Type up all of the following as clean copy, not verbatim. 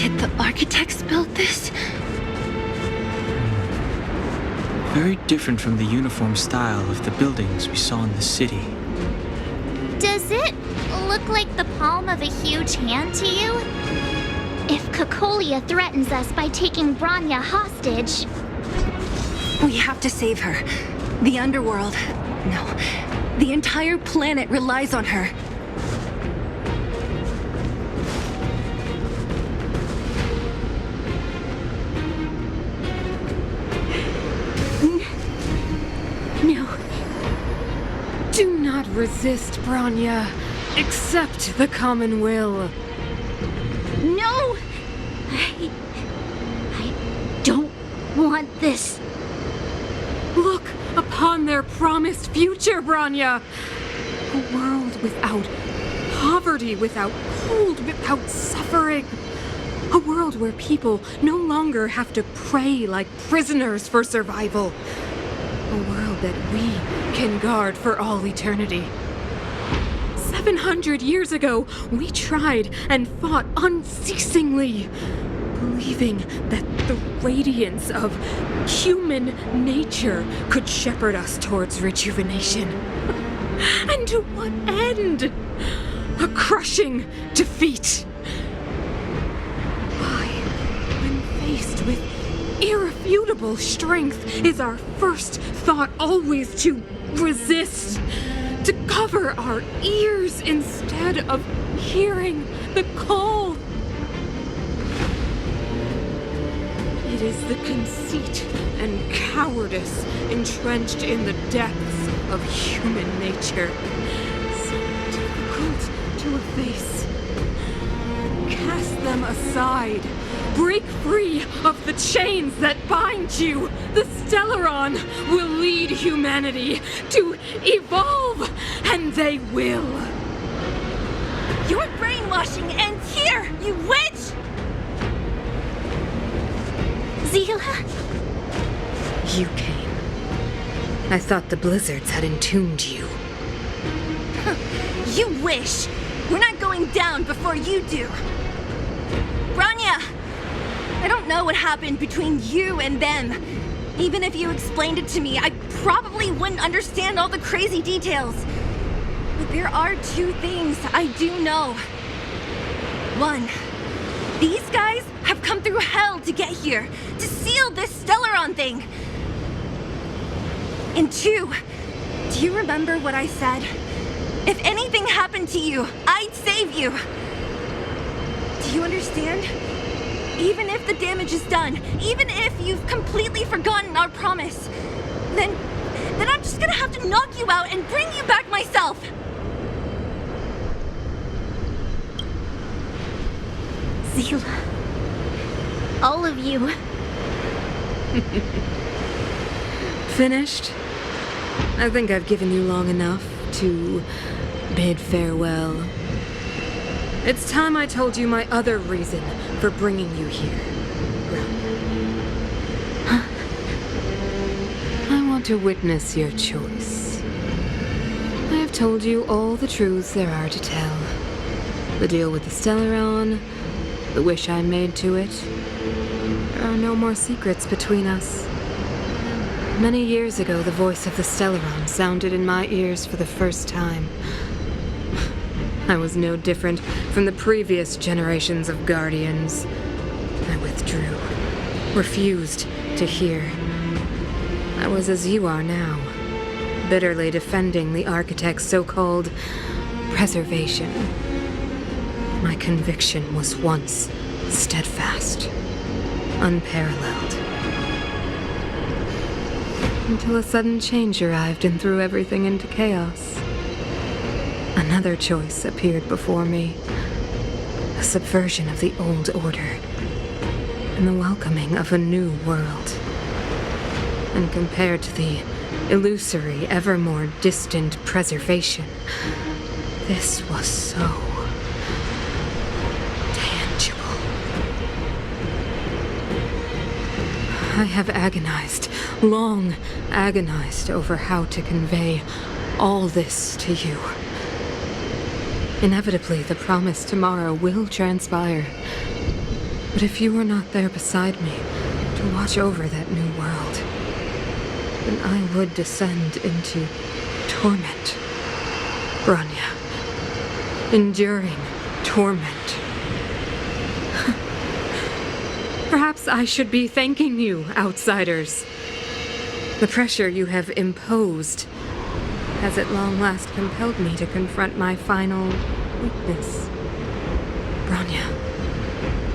Did the architects build this? Very different from the uniform style of the buildings we saw in the city. Does it look like the palm of a huge hand to you? If Cocolia threatens us by taking Branya hostage... We have to save her. The underworld... No. The entire planet relies on her. No. Do not resist, Branya. Accept the common will. No! I don't want this. Look upon their promised future, Branya. A world without poverty, without cold, without suffering. A world where people no longer have to pray like prisoners for survival. A world that we can guard for all eternity. 700 years ago, we tried and fought unceasingly, believing that the radiance of human nature could shepherd us towards rejuvenation. And to what end? A crushing defeat. Why, when faced with irrefutable strength, is our first thought always to resist? To cover our ears instead of hearing the call. It is the conceit and cowardice entrenched in the depths of human nature, so difficult to efface. Cast them aside. Break free of the chains that bind you. The Stellaron will lead humanity to evolve, and they will. Your brainwashing ends here, you witch! Zila? You came. I thought the blizzards had entombed you. You wish! We're not going down before you do. Branya! I don't know what happened between you and them. Even if you explained it to me, I probably wouldn't understand all the crazy details. But there are two things I do know. One, these guys have come through hell to get here, to seal this Stellaron thing. And two, do you remember what I said? If anything happened to you, I'd save you. Do you understand? Even if the damage is done, even if you've completely forgotten our promise, then I'm just gonna have to knock you out and bring you back myself. Zila. All of you. Finished? I think I've given you long enough to bid farewell. It's time I told you my other reason for bringing you here, Branya. I want to witness your choice. I have told you all the truths there are to tell. The deal with the Stellaron, the wish I made to it. There are no more secrets between us. Many years ago, the voice of the Stellaron sounded in my ears for the first time. I was no different from the previous generations of Guardians. I withdrew, refused to hear. I was as you are now, bitterly defending the Architect's so-called preservation. My conviction was once steadfast, unparalleled. Until a sudden change arrived and threw everything into chaos. Another choice appeared before me. A subversion of the old order. And the welcoming of a new world. And compared to the illusory, ever more distant preservation, this was so tangible. I have agonized, long agonized over how to convey all this to you. Inevitably, the promised tomorrow will transpire. But if you were not there beside me to watch over that new world, then I would descend into torment. Bronya. Enduring torment. Perhaps I should be thanking you, outsiders. The pressure you have imposed has at long last compelled me to confront my final weakness. Bronya,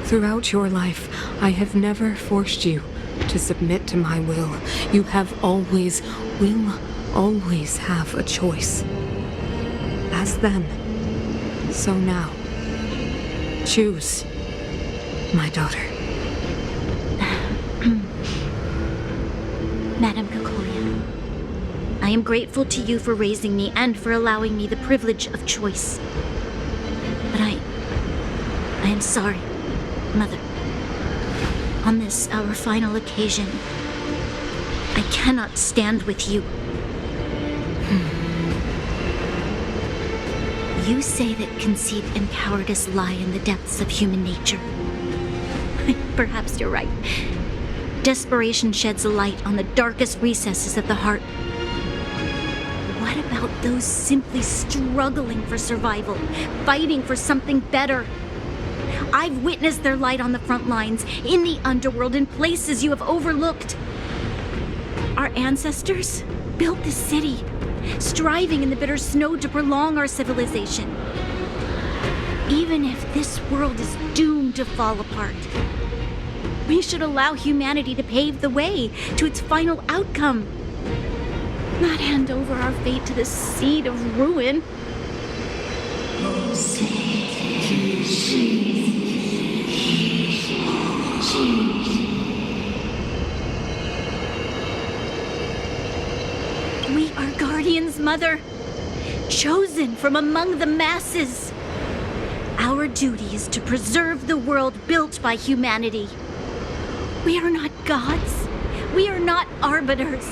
throughout your life, I have never forced you to submit to my will. You will always have a choice. As then, so now. Choose, my daughter. Madam Cocolia, I am grateful to you for raising me and for allowing me the privilege of choice. But I am sorry, Mother. On this, our final occasion, I cannot stand with you. You say that conceit and cowardice lie in the depths of human nature. Perhaps you're right. Desperation sheds a light on the darkest recesses of the heart. What about those simply struggling for survival, fighting for something better? I've witnessed their light on the front lines, in the underworld, in places you have overlooked. Our ancestors built this city, striving in the bitter snow to prolong our civilization. Even if this world is doomed to fall apart, we should allow humanity to pave the way to its final outcome. Not hand over our fate to the seed of ruin. We are guardians, Mother, chosen from among the masses. Our duty is to preserve the world built by humanity. We are not gods. We are not arbiters.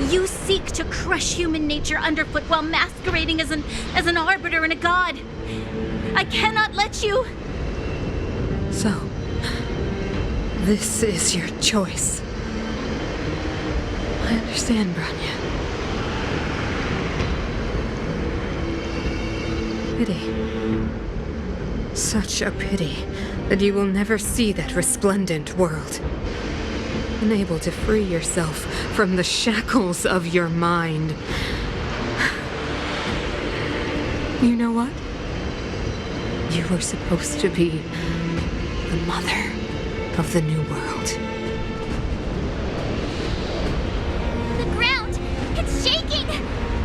You seek to crush human nature underfoot while masquerading as an arbiter and a god. I cannot let you. So, this is your choice. I understand, Bronya. Pity. Such a pity that you will never see that resplendent world. Unable to free yourself from the shackles of your mind. You know what? You were supposed to be the mother of the new world. The ground! It's shaking!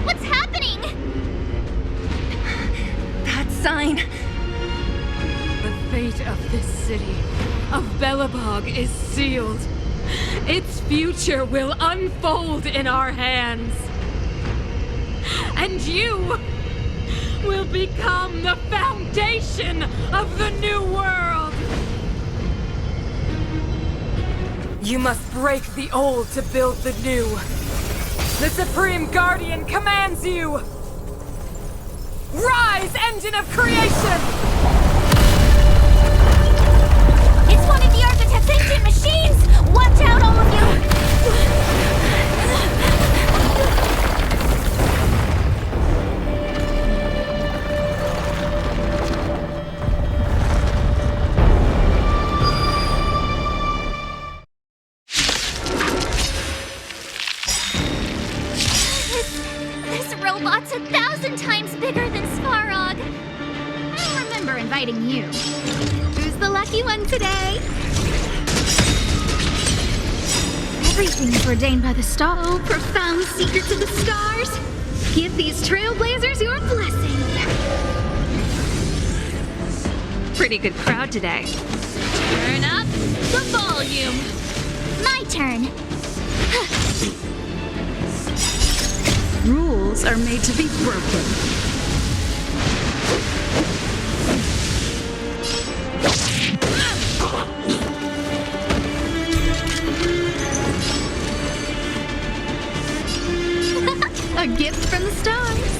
What's happening? That sign. The fate of this city, of Belobog, is sealed. Its future will unfold in our hands. And you will become the foundation of the new world. You must break the old to build the new. The Supreme Guardian commands you. Rise, engine of creation! It's one of the Architect's ancient machines! Watch out, all of you! This robot's 1,000 times bigger than Svarog. I don't remember inviting you. Who's the lucky one today? Everything is ordained by the stars. Oh, profound secrets of the stars. Give these trailblazers your blessing. Pretty good crowd today. Turn up the volume. My turn. Rules are made to be broken. A gift from the stars.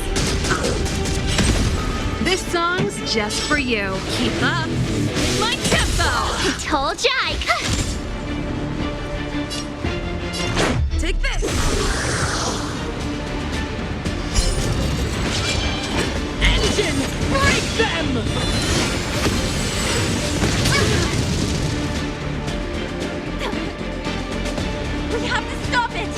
This song's just for you. Keep up. My turn. Hold Jike! Take this! Engine! Break them! We have to stop it!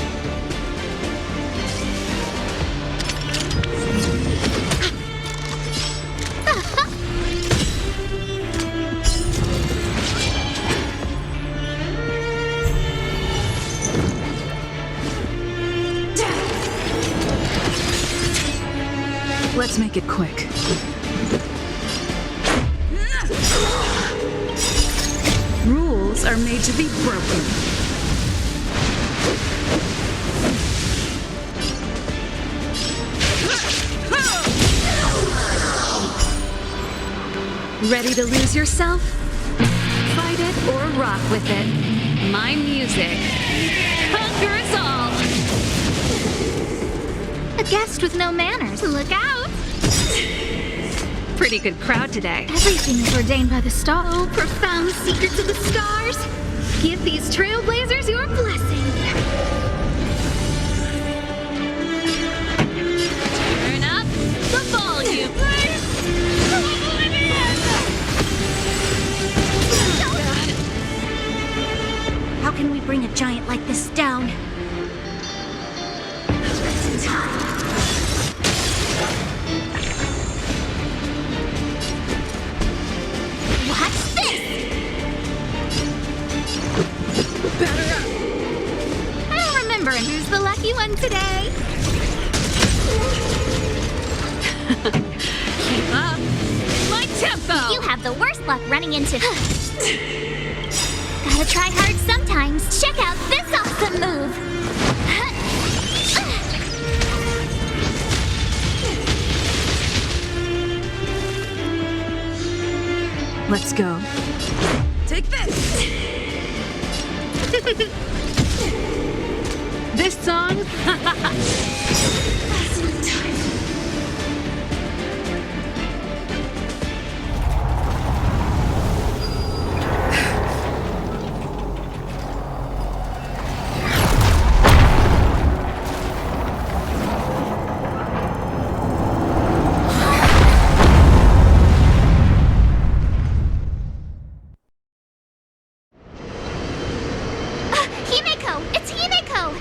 Let's make it quick. Rules are made to be broken. Ready to lose yourself? Fight it or rock with it. My music conquers all. A guest with no manners. Look out! Pretty good crowd today. Everything is ordained by the stars. Oh, profound secrets of the stars. Give these trailblazers your blessing. Turn up the volume. How can we bring a giant like this down? Watch this! Batter up! I don't remember who's the lucky one today. Keep up. My tempo! You have the worst luck running into... Gotta try hard sometimes. Check out this awesome move. Let's go. Take this! This song? Himeko! It's Himeko!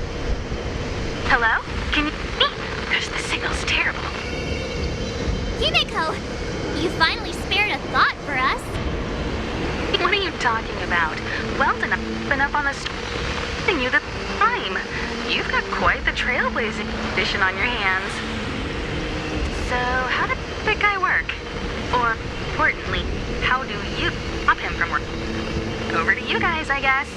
Hello? Can you hear me? Gosh, the signal's terrible. Himeko! You finally spared a thought for us. What are you talking about? Weldon, I've been up on the thing you the time. You've got quite the trailblazing edition on your hands. So, how did that guy work? Or, importantly, how do you stop him from working? Over to you guys, I guess.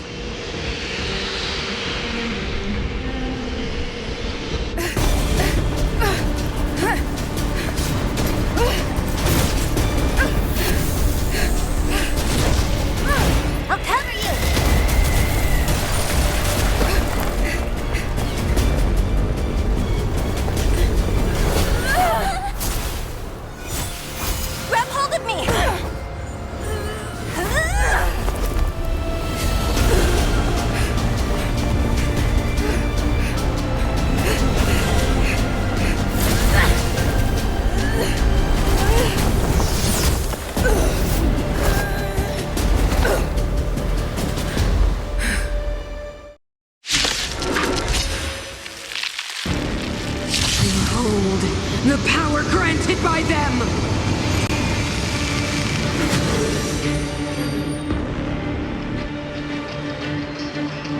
I'll cover you! Grab hold of me! Behold, the power granted by them!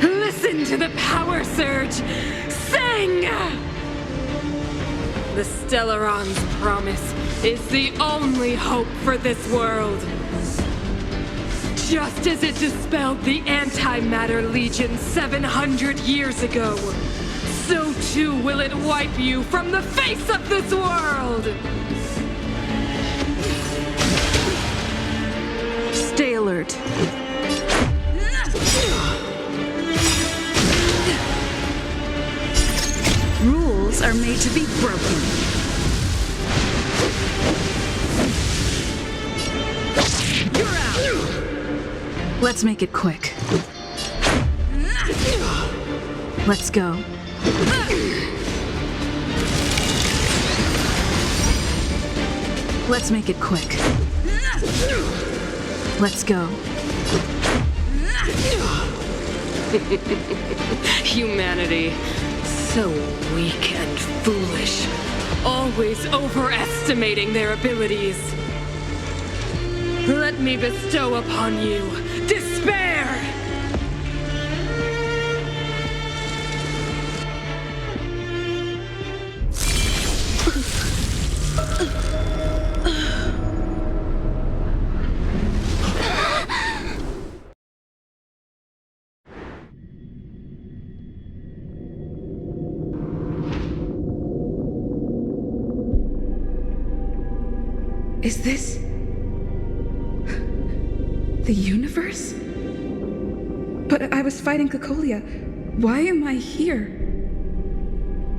Listen to the power surge! Sing! The Stellaron's promise is the only hope for this world. Just as it dispelled the Antimatter Legion 700 years ago, so too will it wipe you from the face of this world! Stay alert. Rules are made to be broken. You're out! Let's make it quick. Let's go. Let's make it quick. Let's go. Humanity. So weak and foolish. Always overestimating their abilities. Let me bestow upon you despair! Is this the universe? But I was fighting Cocolia. Why am I here?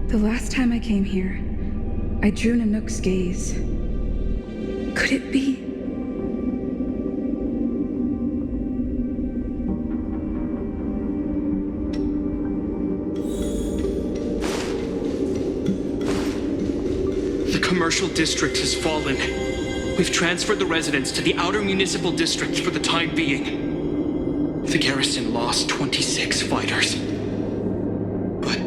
The last time I came here, I drew Nanook's gaze. Could it be? The commercial district has fallen. We've transferred the residents to the outer municipal district for the time being. The garrison lost 26 fighters. But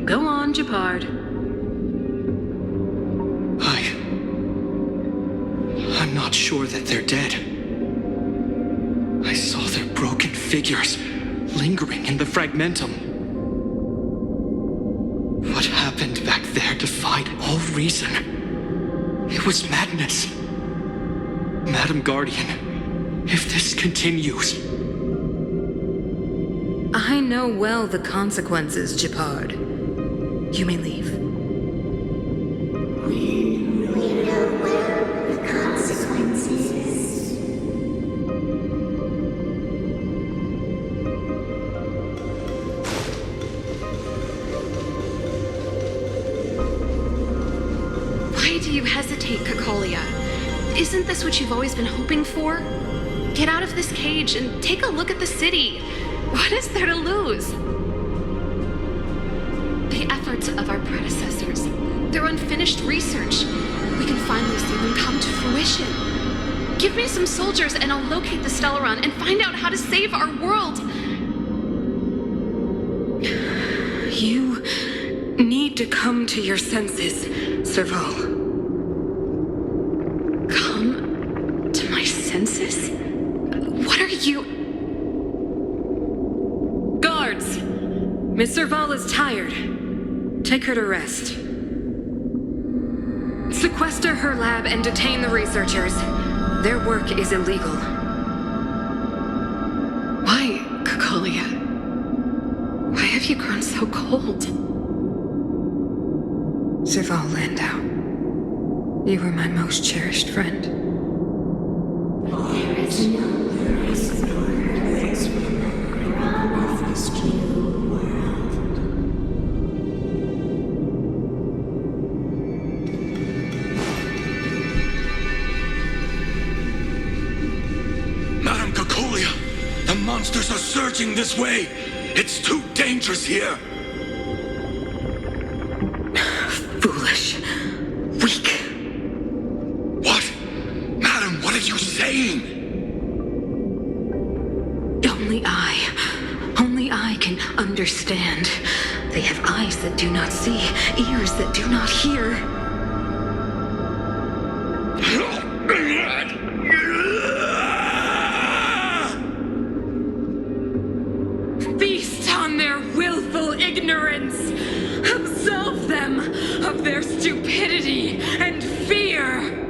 Go on, Japard. I'm not sure that they're dead. I saw their broken figures lingering in the fragmentum. What happened back there defied all reason. It was madness. Madam Guardian, if this continues... I know well the consequences, Japard. You may leave. We know well the consequences. Why do you hesitate, Cocolia? Isn't this what you've always been hoping for? Get out of this cage and take a look at the city. What is there to lose? The efforts of our predecessors, their unfinished research, we can finally see them come to fruition. Give me some soldiers and I'll locate the Stellaron and find out how to save our world. You need to come to your senses, Serval. Come to my senses? What are you... Guards! Miss Serval is tired. Take her to rest. Sequester her lab and detain the researchers. Their work is illegal. Why, Cocolia? Why have you grown so cold? Serval Landau, you were my most cherished friend. There is no place for this run of this new world. Madam Cocolia, the monsters are surging this way. It's too dangerous here. Foolish. Weak. What? Madam, what are you saying? Only I can understand. They have eyes that do not see, ears that do not hear. Feast on their willful ignorance. Absolve them of their stupidity and fear.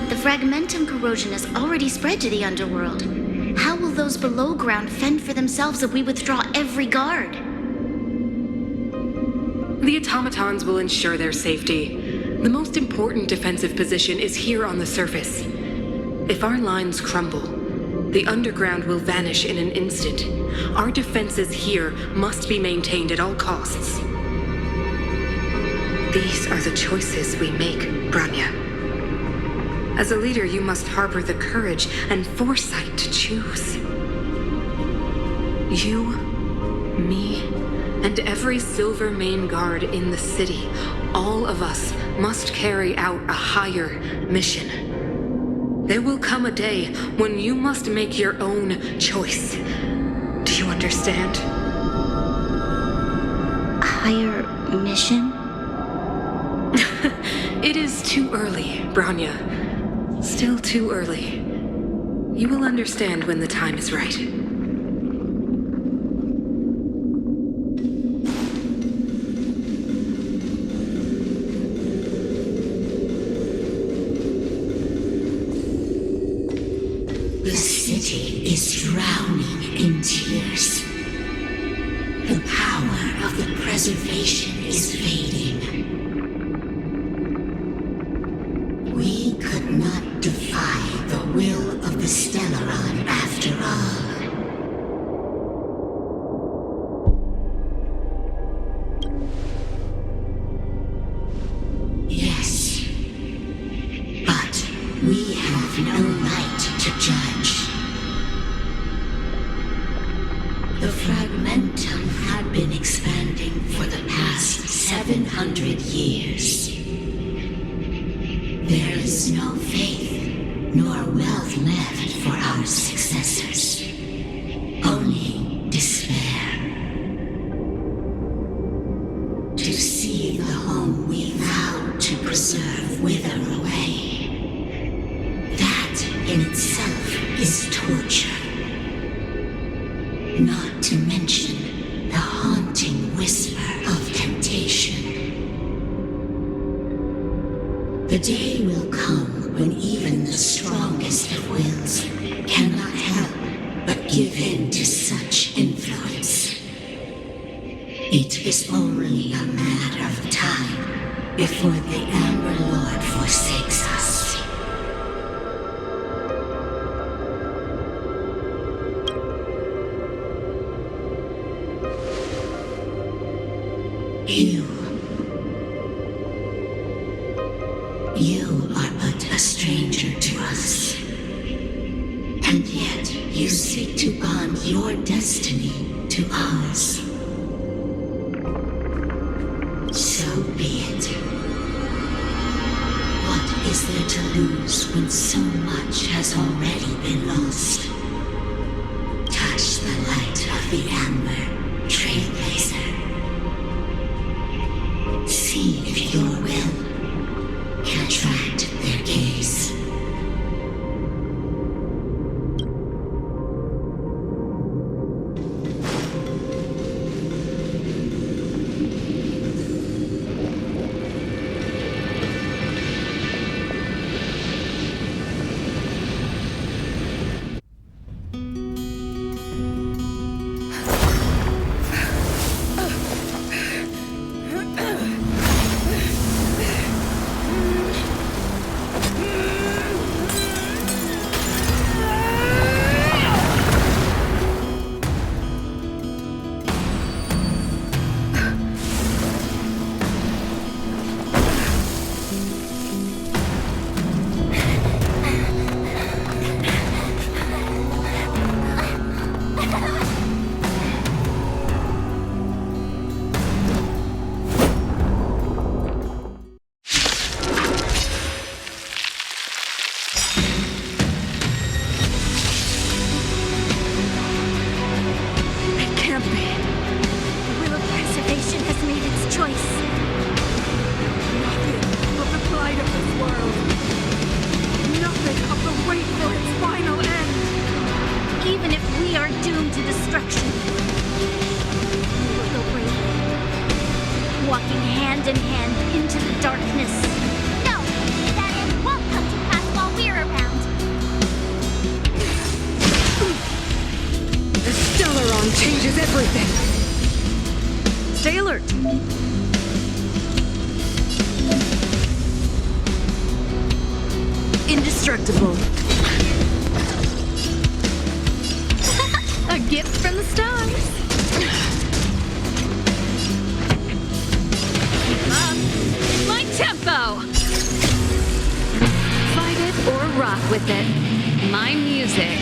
The fragmentum corrosion has already spread to the underworld. How will those below ground fend for themselves if we withdraw every guard? The automatons will ensure their safety. The most important defensive position is here on the surface. If our lines crumble, the underground will vanish in an instant. Our defenses here must be maintained at all costs. These are the choices we make, Branya. As a leader, you must harbor the courage and foresight to choose. You, me, and every Silver Mane guard in the city, all of us must carry out a higher mission. There will come a day when you must make your own choice. Do you understand? A higher mission? It is too early, Branya. Still too early. You will understand when the time is right. The city is drowning in tears. The power of the preservation is fading. We could not defy the will of the Stellaron after all. Yes, but we have no right to judge. The Fragmentum had been expanding for the past 700 years. There is no faith nor wealth left for our successors. Only despair. To see the home we vowed to preserve wither away. That in itself is torture. Not to mention the haunting whisper of temptation. The day will come when even the strongest of wills cannot help but give in to such influence. It is only a matter of time before the Amber Lord forsakes us. You are but a stranger to us. And yet you seek to bond your destiny to ours. So be it. What is there to lose when so much has already been lost? Touch the light of the Amber, Trailblazer. See if your will can attract their gaze. Changes everything. Stay alert. Indestructible. the stars. Keep up. My tempo. Fight it or rock with it. My music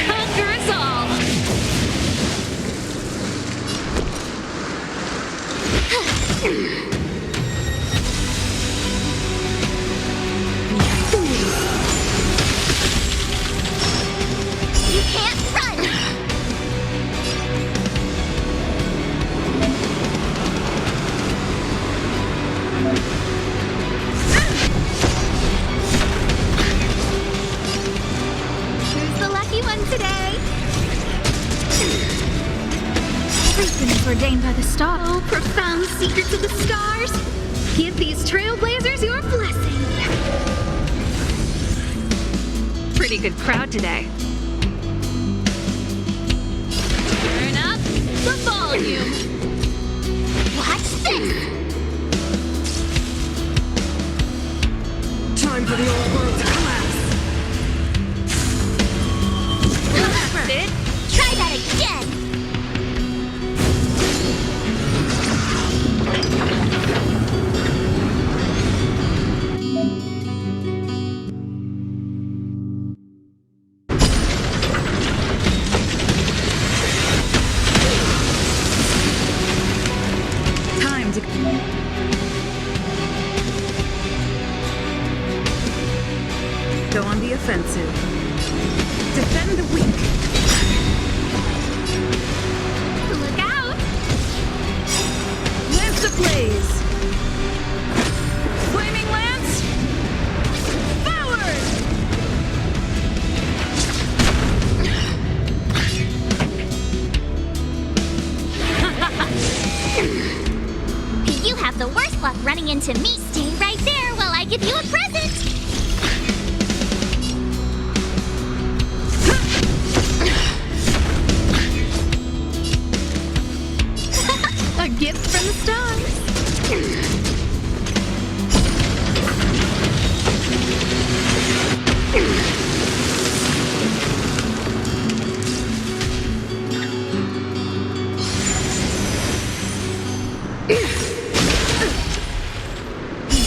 conquers all. You can't run! Who's the lucky one today? Everything is ordained by the stars. Oh, profound secrets of the stars. Give these trailblazers your blessing. Pretty good crowd today. Turn up the volume. Watch this! Time for the old world to collapse. That's it. Try that again! Time to... Go on the offensive. Defend the weak. Look out! Lance ablaze! Flaming lance! Forward! You have the worst luck running into me. Stay right there while I give you a present! A gift from the stars.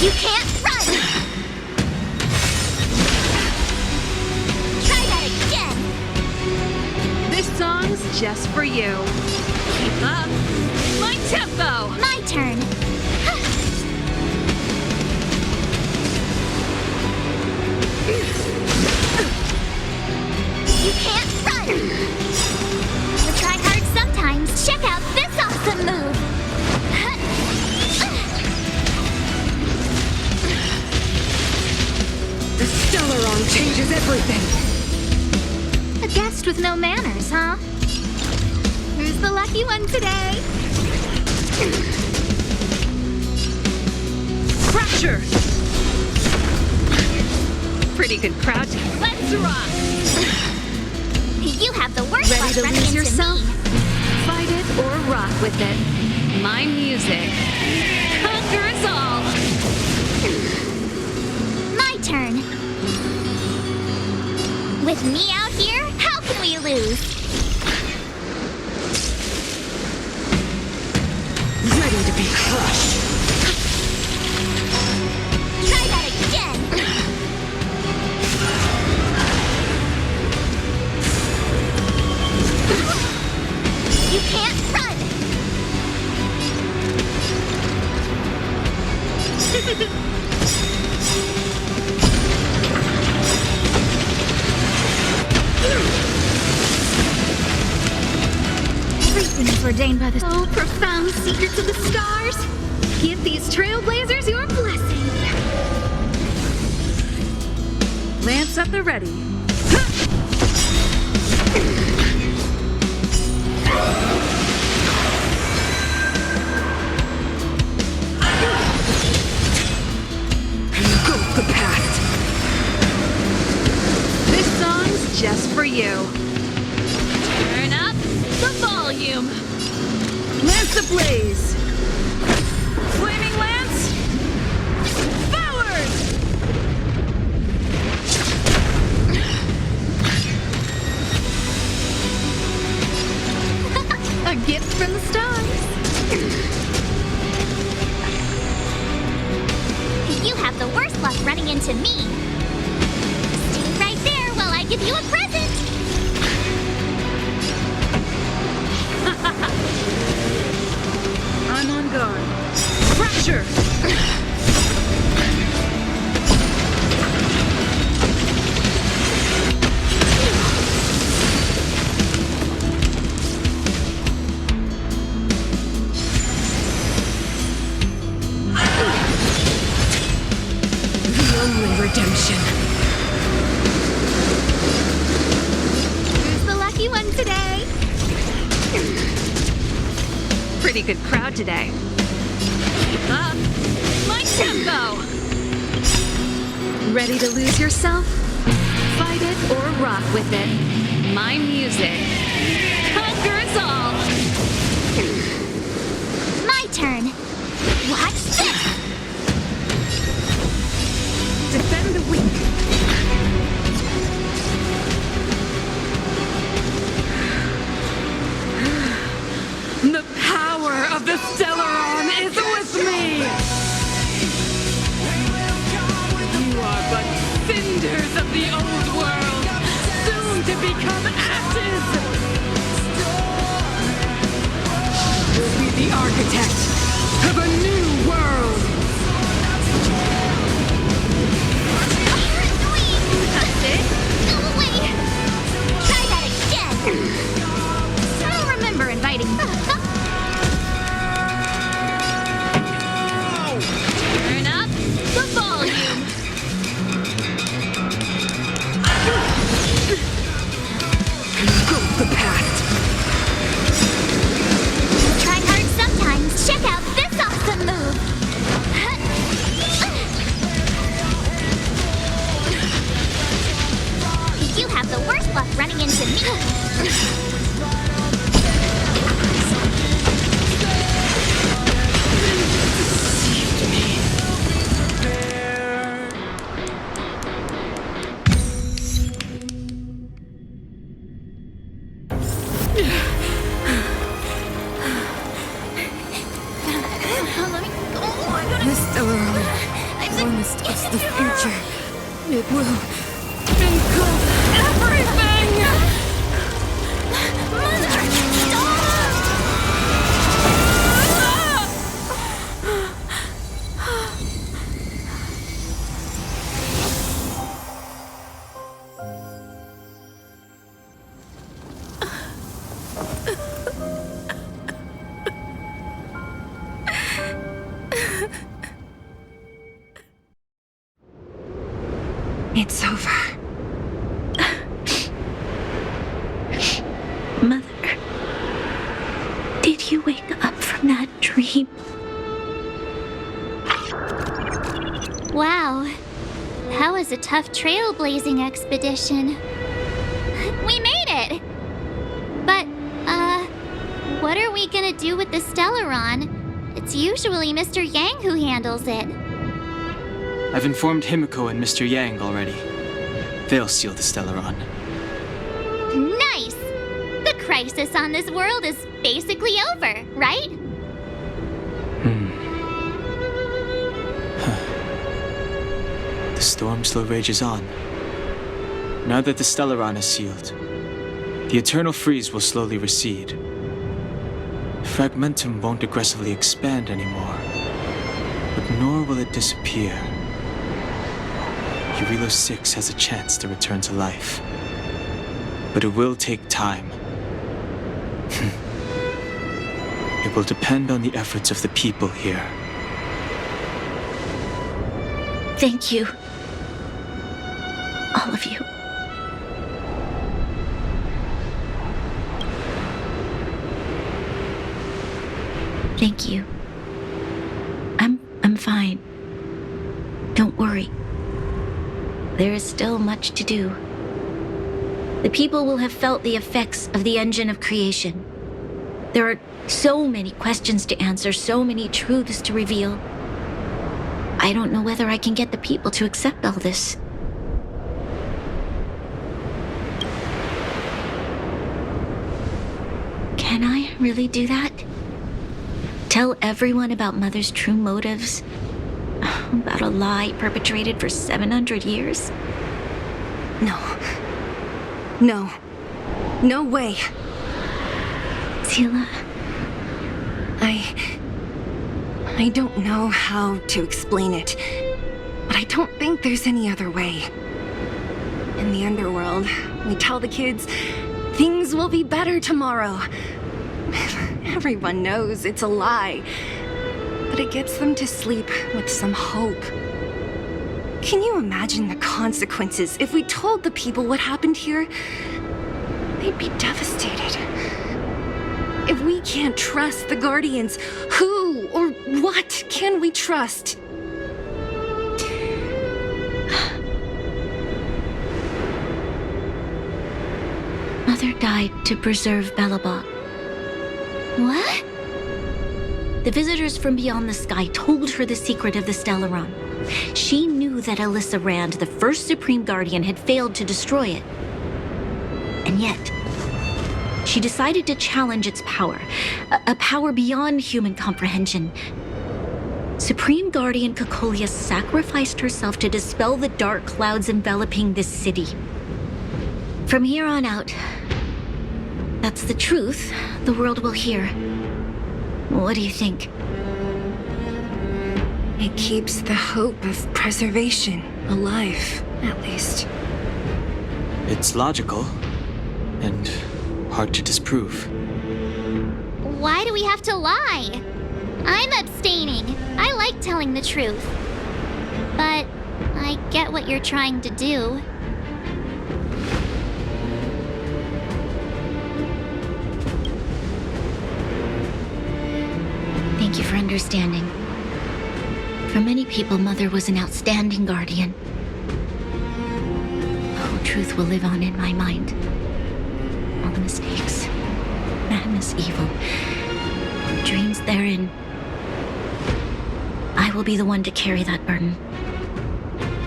You can't run! Try that again! This song's just for you. Keep up. My tempo. My turn! You can't run! You try hard sometimes. Check out this awesome move! The Stellaron changes everything. A guest with no manners, huh? Who's the lucky one today? Crusher. Pretty good crowd. Let's rock. You have the worst Ready luck to running lose into yourself? me. Fight it or rock with it. My music conquers all. My turn. With me out here, how can we lose? Ready to be crushed. Try that again. You can't run. Everything is ordained by the oh, profound secrets of the stars. Give these trailblazers your blessing. Lance at the ready. Engulf the past. This song's just for you. Turn up the volume. Lance ablaze! Flaming lance! Forward! give you a present! I'm on guard. Fracture! The only redemption. Who's the lucky one today? Pretty good crowd today. Keep up. My tempo! Ready to lose yourself? Fight it or rock with it. My music. Conquer us all! My turn. Watch this! Defend the weak. The power of the Stellaron is with me! You are but cinders of the old world, soon to become ashes! Be the architect of a new world! That's it? Go away! Try that again! I'll remember inviting you. Turn up the volume! Go the past! Try hard sometimes. Check out this awesome move! You have the worst luck running into me. The Stellaron promised us the future. It will engulf everything! Mother, stop! It's over. Mother, did you wake up from that dream? Wow. That was a tough trailblazing expedition. We made it! But, what are we gonna do with the Stellaron? It's usually Mr. Yang who handles it. I've informed Himiko and Mr. Yang already. They'll seal the Stellaron. Nice! The crisis on this world is basically over, right? The storm still rages on. Now that the Stellaron is sealed, the eternal freeze will slowly recede. Fragmentum won't aggressively expand anymore, but nor will it disappear. Urilo 6 has a chance to return to life, but it will take time. It will depend on the efforts of the people here. Thank you. All of you. Thank you. I'm fine. Don't worry. There is still much to do. The people will have felt the effects of the engine of creation. There are so many questions to answer, so many truths to reveal. I don't know whether I can get the people to accept all this. Can I really do that? Tell everyone about Mother's true motives? About a lie perpetrated for 700 years? No. No. No way. Sila, I don't know how to explain it, but I don't think there's any other way. In the underworld, we tell the kids, things will be better tomorrow. Everyone knows it's a lie, but it gets them to sleep with some hope. Can you imagine the consequences if we told the people what happened here? They'd be devastated. If we can't trust the Guardians, who or what can we trust? Mother died to preserve Belobog. What? The visitors from beyond the sky told her the secret of the Stellaron. She knew that Alyssa Rand, the first Supreme Guardian, had failed to destroy it. And yet, she decided to challenge its power, a power beyond human comprehension. Supreme Guardian Cocolia sacrificed herself to dispel the dark clouds enveloping this city. From here on out, that's the truth the world will hear. What do you think? It keeps the hope of preservation alive, at least. It's logical and hard to disprove. Why do we have to lie? I'm abstaining. I like telling the truth. But I get what you're trying to do. Thank you for understanding. For many people, Mother was an outstanding guardian. The whole truth will live on in my mind. All the mistakes, madness, evil, dreams therein. I will be the one to carry that burden.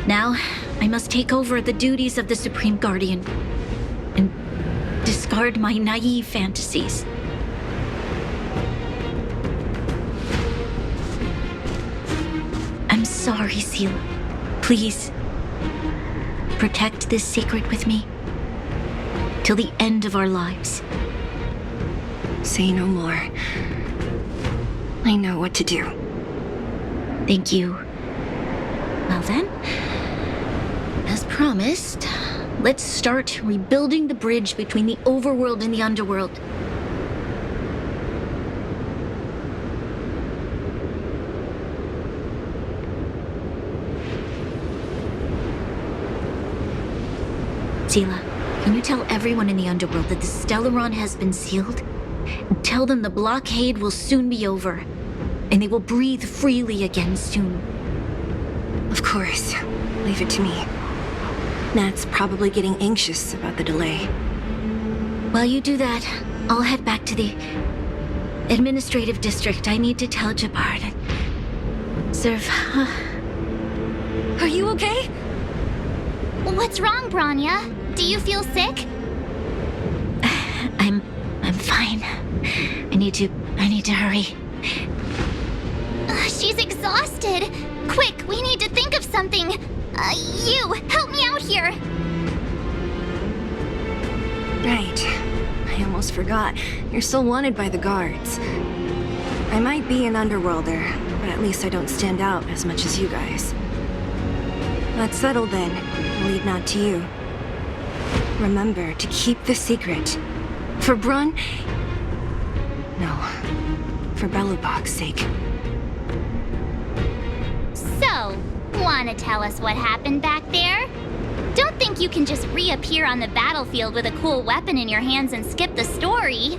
Now, I must take over the duties of the Supreme Guardian and discard my naive fantasies. I'm sorry, Sila. Please, protect this secret with me till the end of our lives. Say no more. I know what to do. Thank you. Well then, as promised, let's start rebuilding the bridge between the overworld and the underworld. Sila, can you tell everyone in the underworld that the Stellaron has been sealed? And tell them the blockade will soon be over, and they will breathe freely again soon. Of course. Leave it to me. Nat's probably getting anxious about the delay. While you do that, I'll head back to the administrative district. I need to tell Jabbar to serve. Are you okay? What's wrong, Branya? Do you feel sick? I'm fine. I need to hurry. She's exhausted. Quick, we need to think of something. You, help me out here. Right. I almost forgot. You're still wanted by the guards. I might be an underworlder, but at least I don't stand out as much as you guys. That's settled then. I'll leave Nat to you. Remember to keep the secret. For Brun... No. For Belobog's sake. So, wanna tell us what happened back there? Don't think you can just reappear on the battlefield with a cool weapon in your hands and skip the story.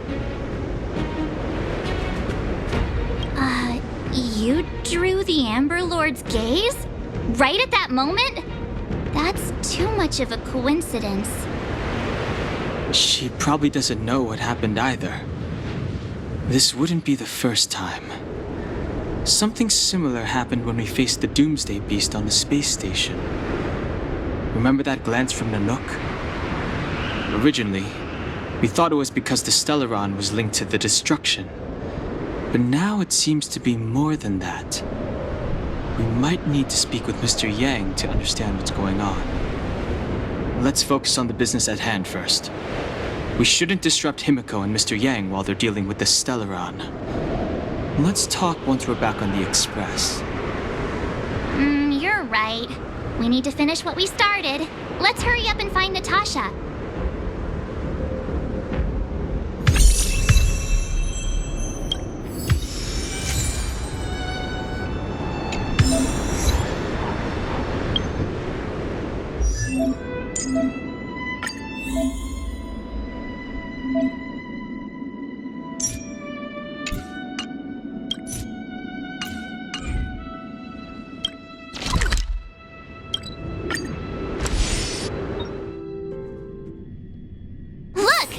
You drew the Amber Lord's gaze? Right at that moment? That's too much of a coincidence. She probably doesn't know what happened either. This wouldn't be the first time. Something similar happened when we faced the Doomsday Beast on the space station. Remember that glance from Nanook? Originally, we thought it was because the Stellaron was linked to the destruction. But now it seems to be more than that. We might need to speak with Mr. Yang to understand what's going on. let's focus on the business at hand first. We shouldn't disrupt Himiko and Mr. Yang while they're dealing with the Stellaron. Let's talk once we're back on the Express. You're right. We need to finish what we started. Let's hurry up and find Natasha.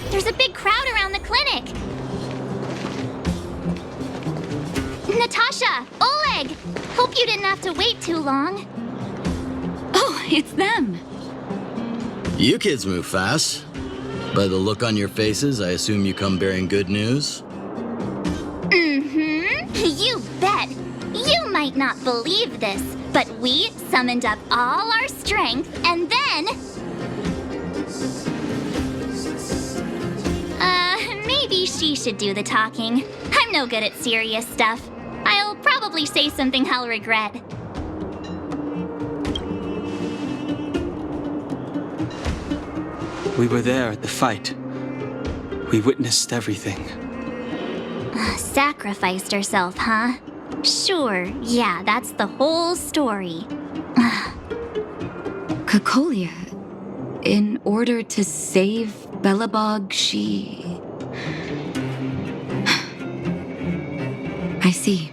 There's a big crowd around the clinic! Natasha! Oleg! Hope you didn't have to wait too long. Oh, it's them. You kids move fast. By the look on your faces, I assume you come bearing good news? You bet! You might not believe this, but we summoned up all our strength and then... maybe she should do the talking. I'm no good at serious stuff. I'll probably say something I'll regret. We were there at the fight. We witnessed everything. Sacrificed herself, huh? Sure, yeah, that's the whole story. Cocolia, in order to save Belobog, she... I see.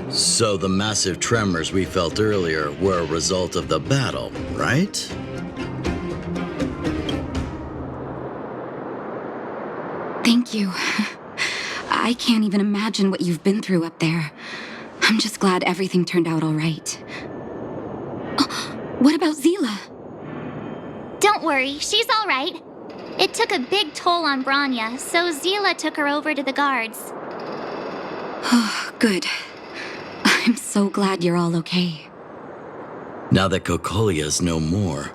So the massive tremors we felt earlier were a result of the battle, right? Thank you. I can't even imagine what you've been through up there. I'm just glad everything turned out all right. Oh, what about Zila? Don't worry, she's all right. It took a big toll on Branya, so Zila took her over to the guards. Oh, good. I'm so glad you're all okay. Now that Cocolia's no more,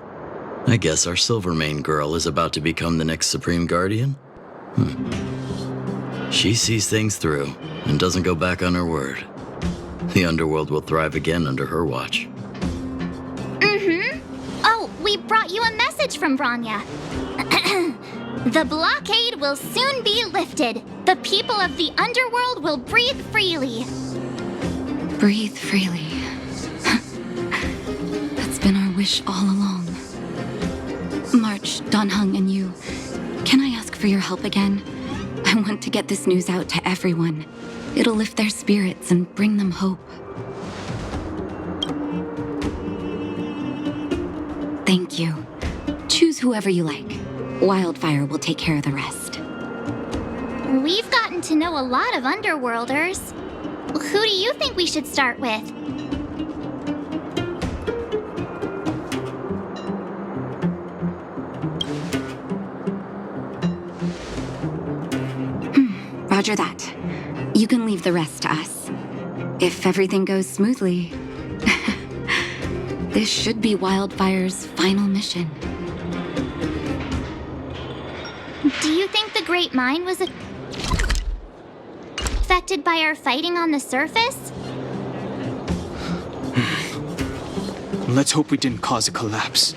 I guess our Silvermane girl is about to become the next Supreme Guardian? She sees things through and doesn't go back on her word. The underworld will thrive again under her watch. Oh, we brought you a message from Branya. The blockade will soon be lifted. The people of the underworld will breathe freely. Breathe freely. That's been our wish all along. March, Donhung, and you, can I ask for your help again? I want to get this news out to everyone. It'll lift their spirits and bring them hope. Thank you. Choose whoever you like. Wildfire will take care of the rest. We've gotten to know a lot of Underworlders. Who do you think we should start with? Roger that. You can leave the rest to us. If everything goes smoothly, this should be Wildfire's final mission. Do you think the Great Mine was affected by our fighting on the surface? Let's hope we didn't cause a collapse.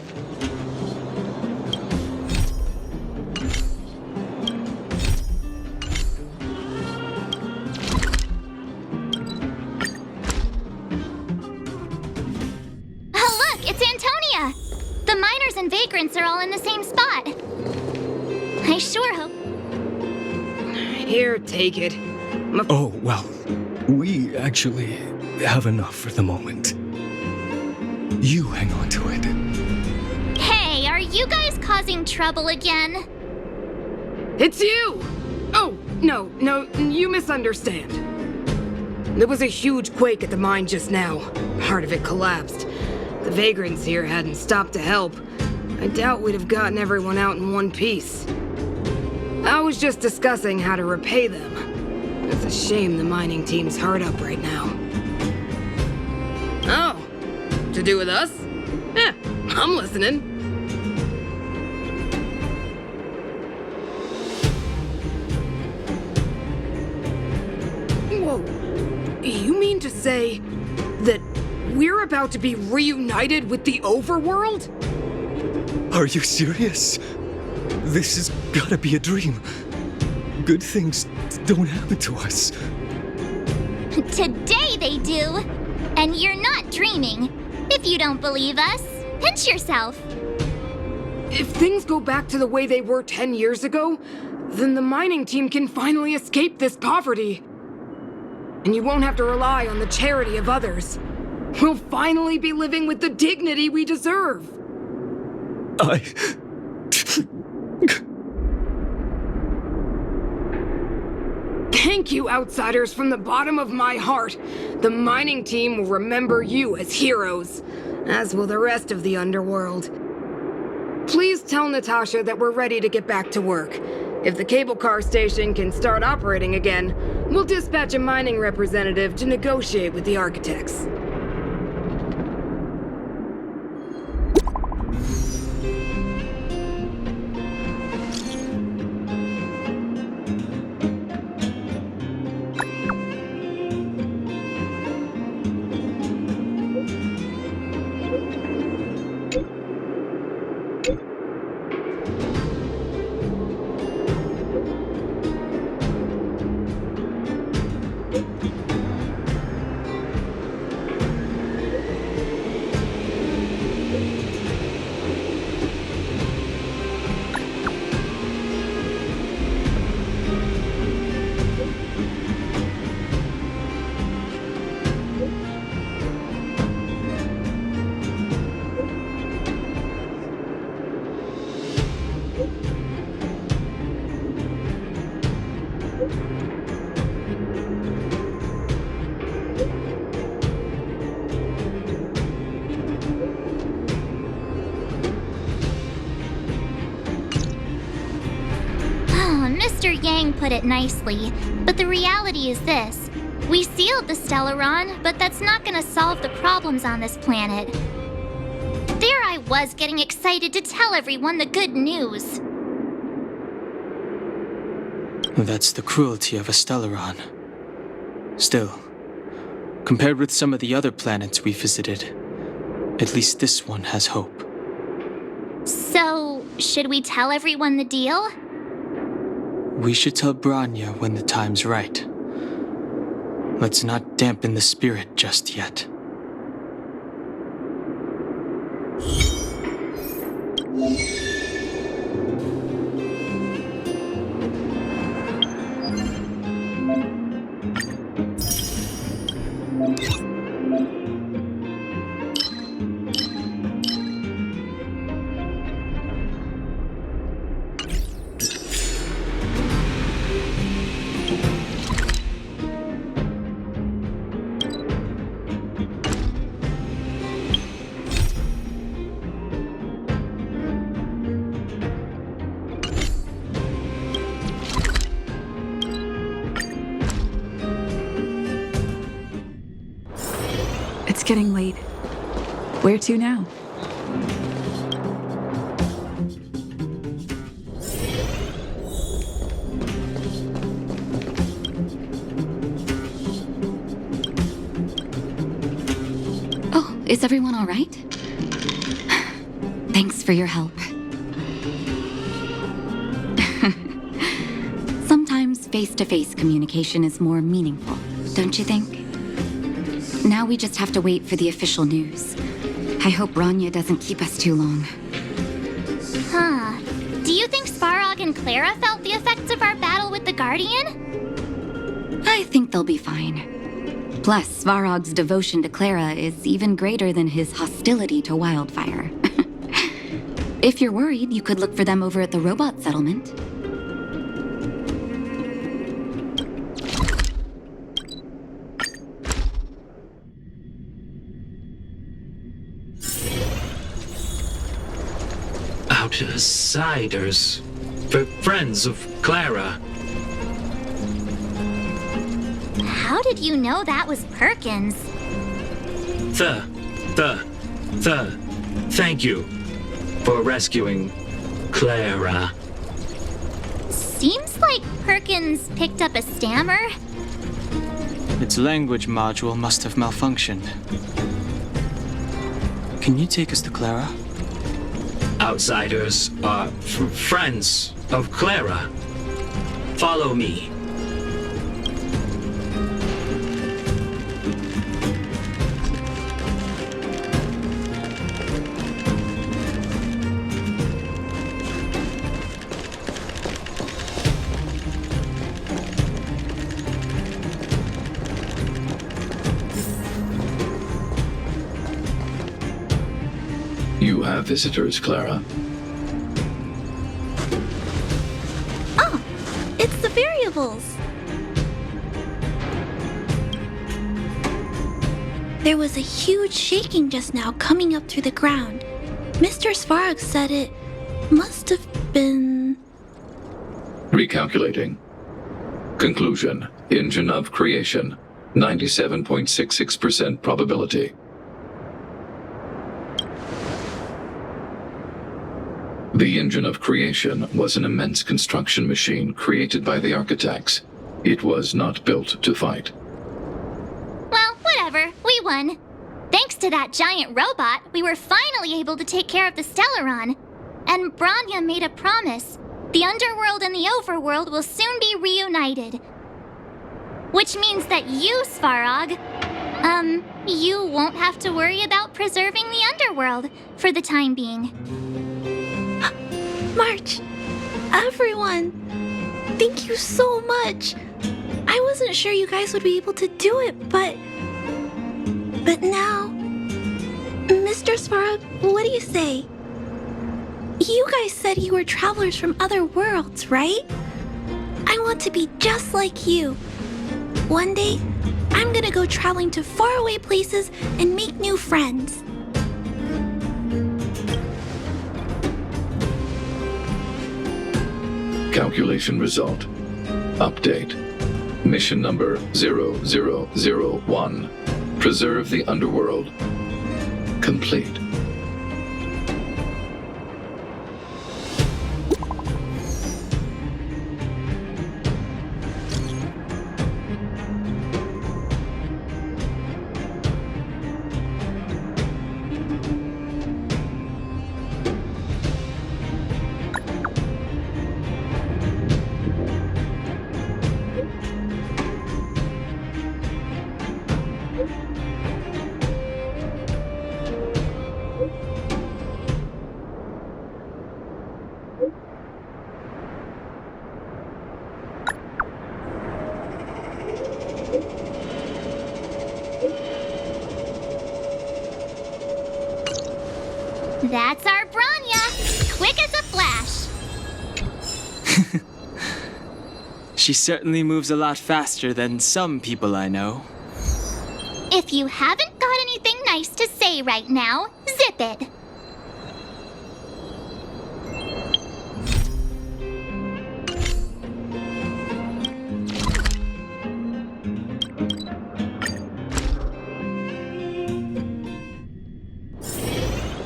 Oh, look, it's Antonia! The miners and vagrants are all in the same spot. I sure hope... Here, take it. Oh, well, we actually have enough for the moment. You hang on to it. Hey, are you guys causing trouble again? It's you! Oh, no, you misunderstand. There was a huge quake at the mine just now. Part of it collapsed. The vagrants here hadn't stopped to help. I doubt we'd have gotten everyone out in one piece. I was just discussing how to repay them. It's a shame the mining team's hard up right now. Oh, to do with us? I'm listening. say that we're about to be reunited with the overworld? Are you serious? This has gotta be a dream. Good things don't happen to us. Today they do. And you're not dreaming. If you don't believe us, pinch yourself. If things go back to the way they were 10 years ago, then the mining team can finally escape this poverty. And you won't have to rely on the charity of others. We'll finally be living with the dignity we deserve. Thank you, outsiders, from the bottom of my heart. The mining team will remember you as heroes, as will the rest of the underworld. Please tell Natasha that we're ready to get back to work. If the cable car station can start operating again, we'll dispatch a mining representative to negotiate with the architects. Mr. Yang put it nicely, but the reality is this. We sealed the Stellaron, but that's not gonna solve the problems on this planet. There I was getting excited to tell everyone the good news. That's the cruelty of a Stellaron. Still, compared with some of the other planets we visited, at least this one has hope. So, should we tell everyone the deal? We should tell Branya when the time's right. Let's not dampen the spirit just yet. It's getting late. Where to now? Oh, is everyone all right? Thanks for your help. Sometimes face-to-face communication is more meaningful, don't you think? Now we just have to wait for the official news. I hope Branya doesn't keep us too long. Huh. Do you think Svarog and Clara felt the effects of our battle with the Guardian? I think they'll be fine. Plus, Svarog's devotion to Clara is even greater than his hostility to Wildfire. If you're worried, you could look for them over at the robot settlement. Outsiders. Friends of Clara. How did you know that was Perkins? Thank you for rescuing Clara. Seems like Perkins picked up a stammer. Its language module must have malfunctioned. Can you take us to Clara? Outsiders are friends of Clara. Follow me. You have visitors, Clara. Oh, it's the variables. There was a huge shaking just now coming up through the ground. Mr. Svarog said it must have been... Recalculating. Conclusion. Engine of creation. 97.66% probability. The engine of creation was an immense construction machine created by the architects. It was not built to fight. Well, whatever. We won. Thanks to that giant robot, we were finally able to take care of the Stellaron. And Branya made a promise. The underworld and the overworld will soon be reunited. Which means that you, Svarog, you won't have to worry about preserving the underworld for the time being. March, everyone, thank you so much. I wasn't sure you guys would be able to do it, but now, Mr. Svarog, what do you say? You guys said you were travelers from other worlds, right? I want to be just like you. One day, I'm gonna go traveling to faraway places and make new friends. Calculation result. Update. Mission number 0001. Preserve the underworld. Complete. That's our Branya! Quick as a flash! She certainly moves a lot faster than some people I know. If you haven't got anything nice to say right now, zip it!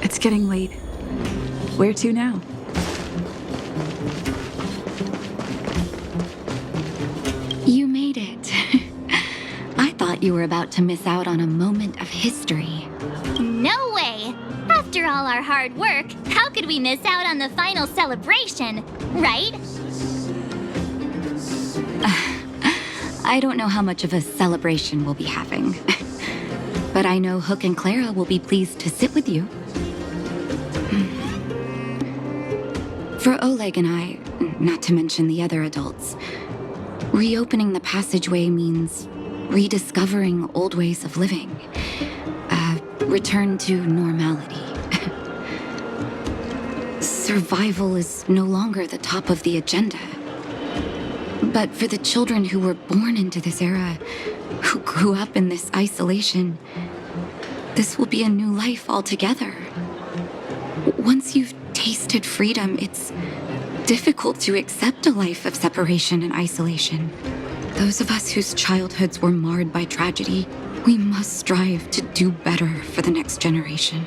It's getting late. Where to now? You made it. I thought you were about to miss out on a moment of history. No way! After all our hard work, how could we miss out on the final celebration, right? I don't know how much of a celebration we'll be having. But I know Hook and Clara will be pleased to sit with you. For Oleg and I, not to mention the other adults, reopening the passageway means rediscovering old ways of living. Return to normality. Survival is no longer the top of the agenda. But for the children who were born into this era, who grew up in this isolation, this will be a new life altogether. Once you've tasted freedom, it's difficult to accept a life of separation and isolation. Those of us whose childhoods were marred by tragedy, we must strive to do better for the next generation.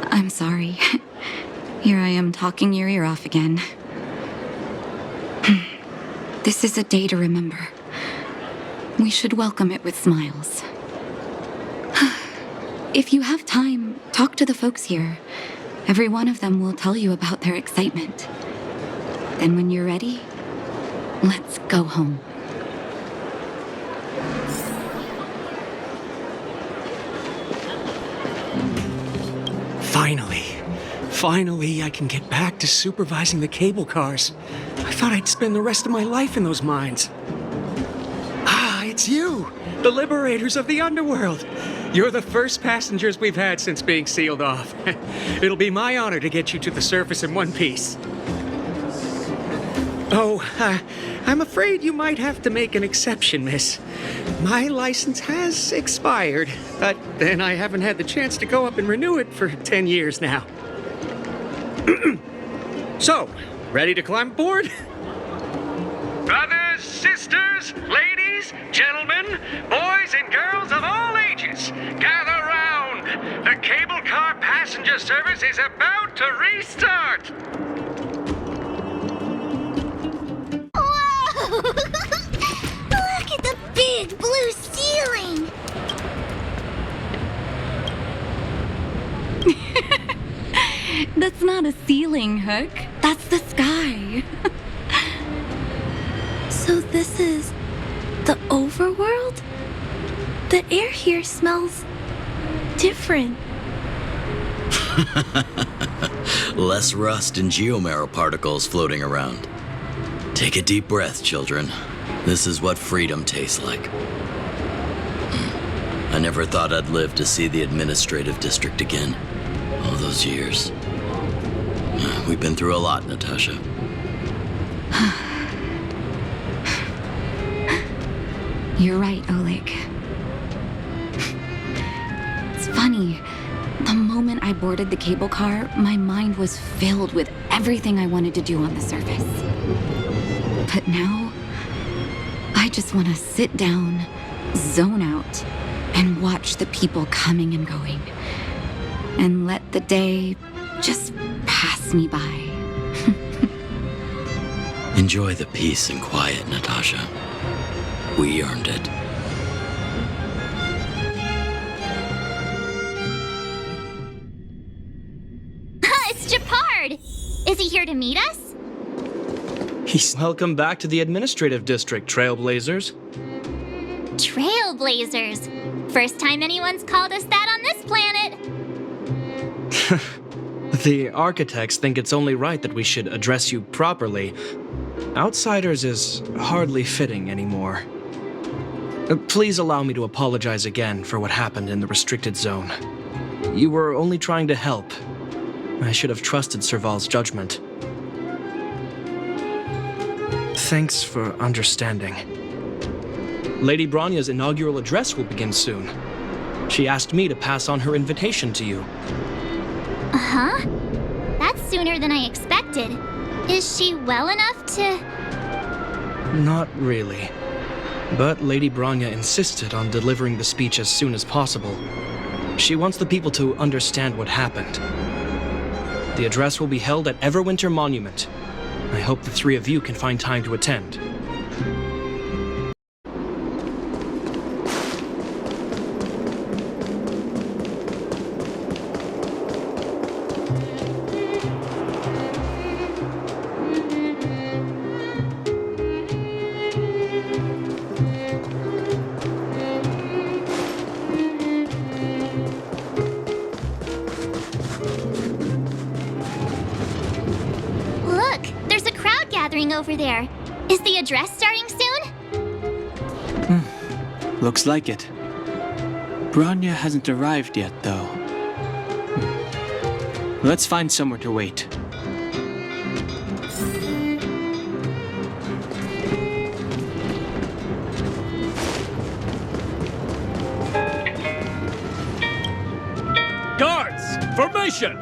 I'm sorry. Here I am talking your ear off again. This is a day to remember. We should welcome it with smiles. If you have time, talk to the folks here. Every one of them will tell you about their excitement. Then when you're ready, let's go home. Finally, I can get back to supervising the cable cars. I thought I'd spend the rest of my life in those mines. Ah, it's you, the liberators of the underworld. You're the first passengers we've had since being sealed off. It'll be my honor to get you to the surface in one piece. Oh, I'm afraid you might have to make an exception, miss. My license has expired, but then I haven't had the chance to go up and renew it for 10 years now. So, ready to climb aboard? Brothers, sisters, ladies, gentlemen, boys and girls of all ages, gather round. The cable car passenger service is about to restart. Whoa! Look at the big blue ceiling! That's not a ceiling, Hook. That's the sky. So this is the overworld? The air here smells different. Less rust and geomarrow particles floating around. Take a deep breath, children. This is what freedom tastes like. I never thought I'd live to see the administrative district again. All those years. We've been through a lot, Natasha. You're right, Oleg. It's funny. The moment I boarded the cable car, my mind was filled with everything I wanted to do on the surface. But now, I just want to sit down, zone out, and watch the people coming and going. And let the day just pass me by. Enjoy the peace and quiet, Natasha. We earned it. It's Japard! Is he here to meet us? Welcome back to the administrative district, Trailblazers. Trailblazers. First time anyone's called us that on this planet. The architects think it's only right that we should address you properly. Outsiders is hardly fitting anymore. Please allow me to apologize again for what happened in the restricted zone. You were only trying to help. I should have trusted Serval's judgment. Thanks for understanding. Lady Bronya's inaugural address will begin soon. She asked me to pass on her invitation to you. Uh-huh. That's sooner than I expected. Is she well enough to... Not really. But Lady Bronya insisted on delivering the speech as soon as possible. She wants the people to understand what happened. The address will be held at Everwinter Monument. I hope the three of you can find time to attend. over there. Is the address starting soon? Looks like it. Bronya hasn't arrived yet, though. Let's find somewhere to wait. Guards! Formation!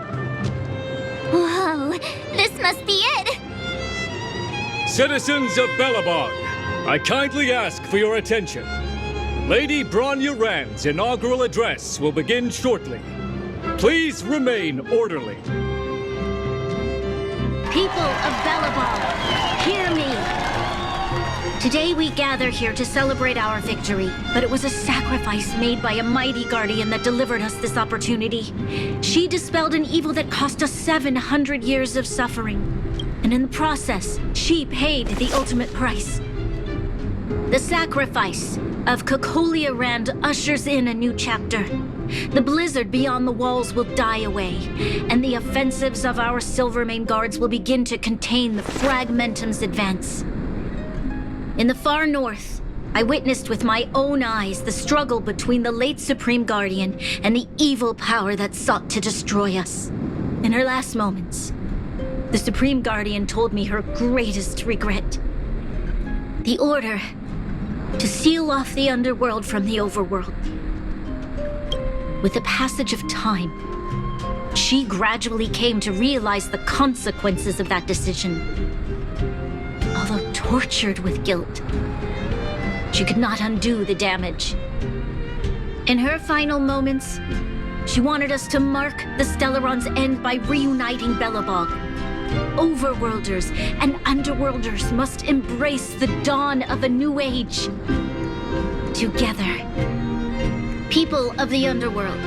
Whoa, this must be it! Citizens of Belobog, I kindly ask for your attention. Lady Bronya Rand's inaugural address will begin shortly. Please remain orderly. People of Belobog, hear me! Today we gather here to celebrate our victory, but it was a sacrifice made by a mighty guardian that delivered us this opportunity. She dispelled an evil that cost us 700 years of suffering, and in the process, she paid the ultimate price. The sacrifice of Cocolia Rand ushers in a new chapter. The blizzard beyond the walls will die away, and the offensives of our Silvermane guards will begin to contain the Fragmentum's advance. In the far north, I witnessed with my own eyes the struggle between the late Supreme Guardian and the evil power that sought to destroy us. In her last moments, the Supreme Guardian told me her greatest regret. The order to seal off the underworld from the overworld. With the passage of time, she gradually came to realize the consequences of that decision. Although tortured with guilt, she could not undo the damage. In her final moments, she wanted us to mark the Stellaron's end by reuniting Belobog. Overworlders and Underworlders must embrace the dawn of a new age. Together, people of the Underworld,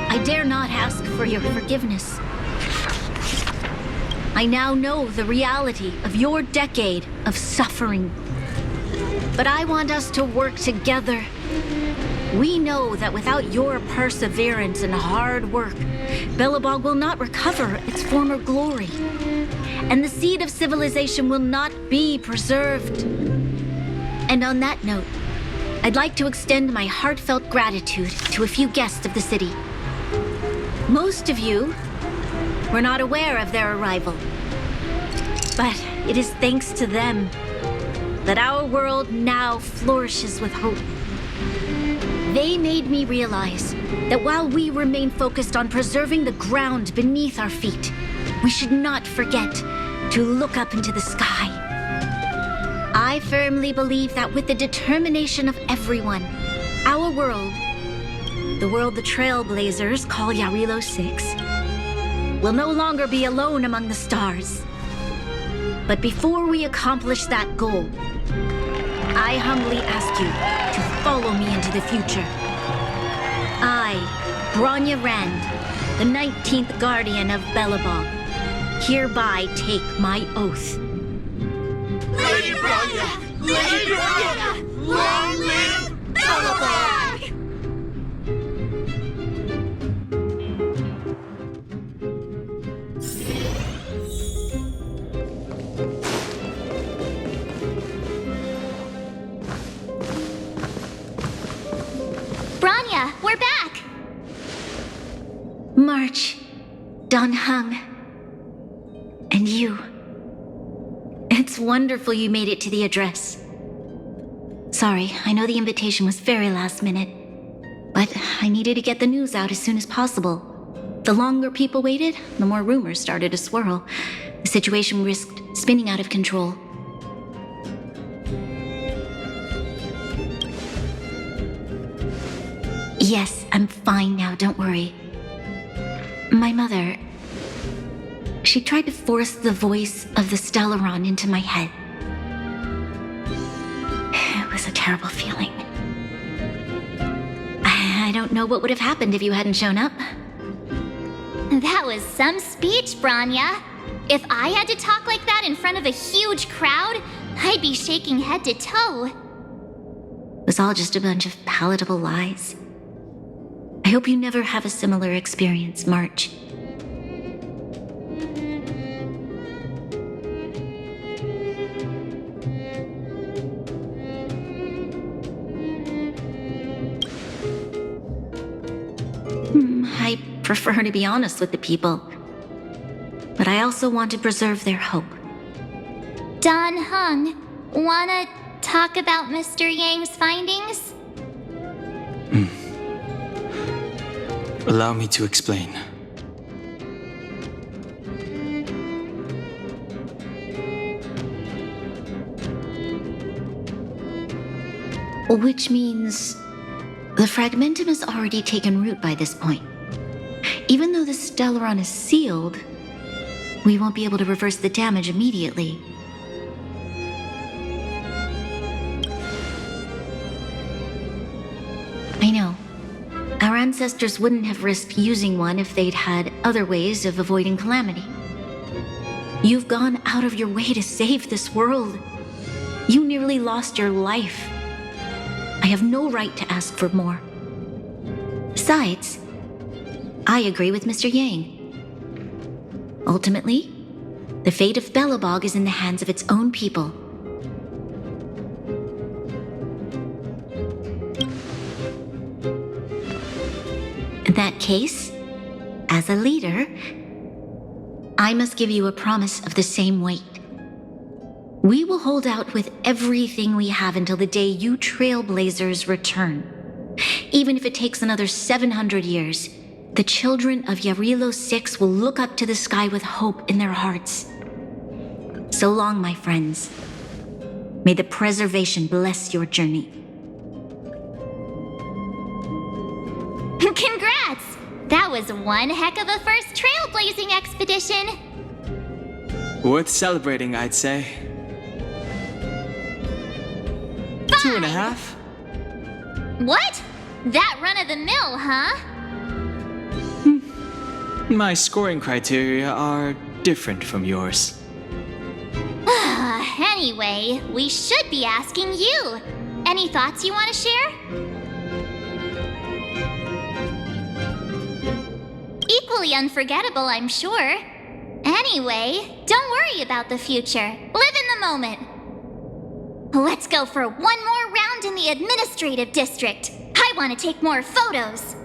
I dare not ask for your forgiveness. I now know the reality of your decade of suffering. But I want us to work together. We know that without your perseverance and hard work, Belobog will not recover its former glory. And the seed of civilization will not be preserved. And on that note, I'd like to extend my heartfelt gratitude to a few guests of the city. Most of you were not aware of their arrival. But it is thanks to them that our world now flourishes with hope. They made me realize that while we remain focused on preserving the ground beneath our feet, we should not forget to look up into the sky. I firmly believe that with the determination of everyone, our world, the world the Trailblazers call Yarilo 6, will no longer be alone among the stars. But before we accomplish that goal, I humbly ask you to follow me into the future. I, Bronya Rand, the 19th Guardian of Belobog, hereby take my oath. Lady Bronya! Lady Bronya! Long live Belobog! Bronya, we're back! March, Dan Heng, and you. It's wonderful you made it to the address. Sorry, I know the invitation was very last minute, but I needed to get the news out as soon as possible. The longer people waited, the more rumors started to swirl. The situation risked spinning out of control. Yes, I'm fine now, don't worry. My mother, she tried to force the voice of the Stellaron into my head. It was a terrible feeling. I don't know what would have happened if you hadn't shown up. That was some speech, Bronya. If I had to talk like that in front of a huge crowd, I'd be shaking head to toe. It was all just a bunch of palatable lies. I hope you never have a similar experience, March. I prefer to be honest with the people, but I also want to preserve their hope. Dan Heng, wanna talk about Mr. Yang's findings? Allow me to explain. Which means the Fragmentum has already taken root by this point. Even though the Stellaron is sealed, we won't be able to reverse the damage immediately. ancestors wouldn't have risked using one if they'd had other ways of avoiding calamity. You've gone out of your way to save this world. You nearly lost your life. I have no right to ask for more. Besides, I agree with Mr. Yang. Ultimately, the fate of Belobog is in the hands of its own people. In that case, as a leader, I must give you a promise of the same weight. We will hold out with everything we have until the day you Trailblazers return. Even if it takes another 700 years, the children of Yarilo 6 will look up to the sky with hope in their hearts. So long, my friends. May the preservation bless your journey. Congrats! That was one heck of a first trailblazing expedition! Worth celebrating, I'd say. 2.5? What? That run-of-the-mill, huh? My scoring criteria are different from yours. Anyway, we should be asking you. Any thoughts you want to share? Equally unforgettable, I'm sure. Anyway, don't worry about the future. Live in the moment. Let's go for one more round in the administrative district. I want to take more photos.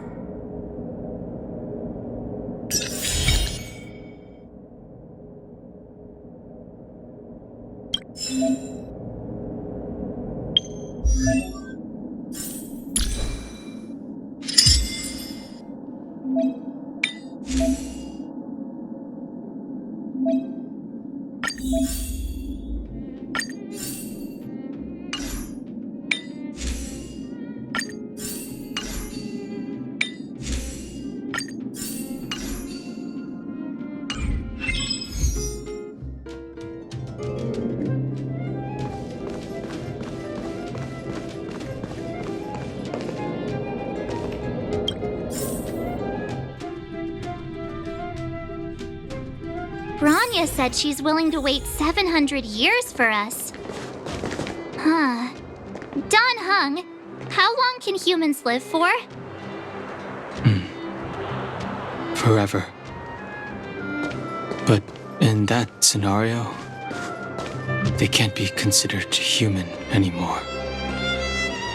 Branya said she's willing to wait 700 years for us. Huh. Don Hung, how long can humans live for? Forever. But in that scenario, they can't be considered human anymore.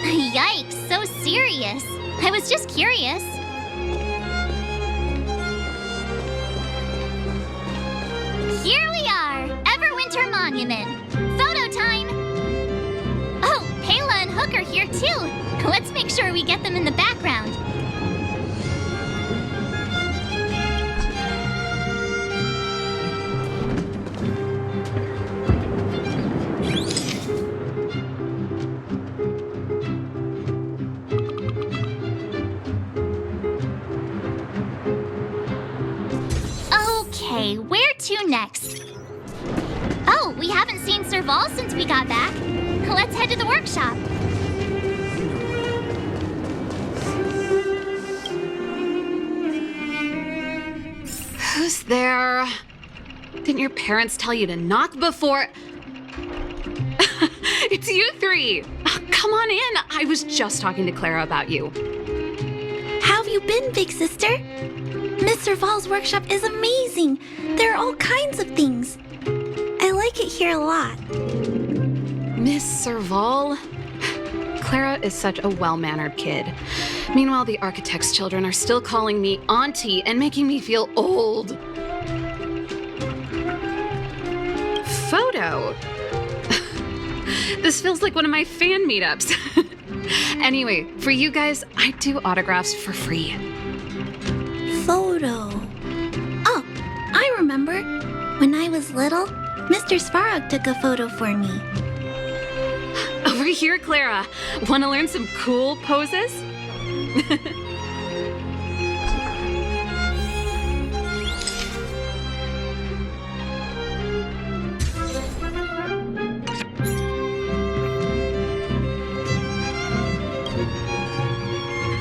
Yikes, so serious. I was just curious. Here we are, Everwinter Monument. Photo time! Oh, Payla and Hook are here too. Let's make sure we get them in the background. Okay, where to next? Oh, we haven't seen Serval since we got back. Let's head to the workshop. Who's there? Didn't your parents tell you to knock before... It's you three! Come on in! I was just talking to Clara about you. How have you been, big sister? Mr. Val's workshop is amazing. There are all kinds of things. I like it here a lot. Miss Serval? Clara is such a well-mannered kid. Meanwhile, the architect's children are still calling me auntie and making me feel old. Photo? This feels like one of my fan meetups. Anyway, for you guys, I do autographs for free. Photo. Oh, I remember. When I was little, Mr. Svarog took a photo for me. Over here, Clara. Want to learn some cool poses?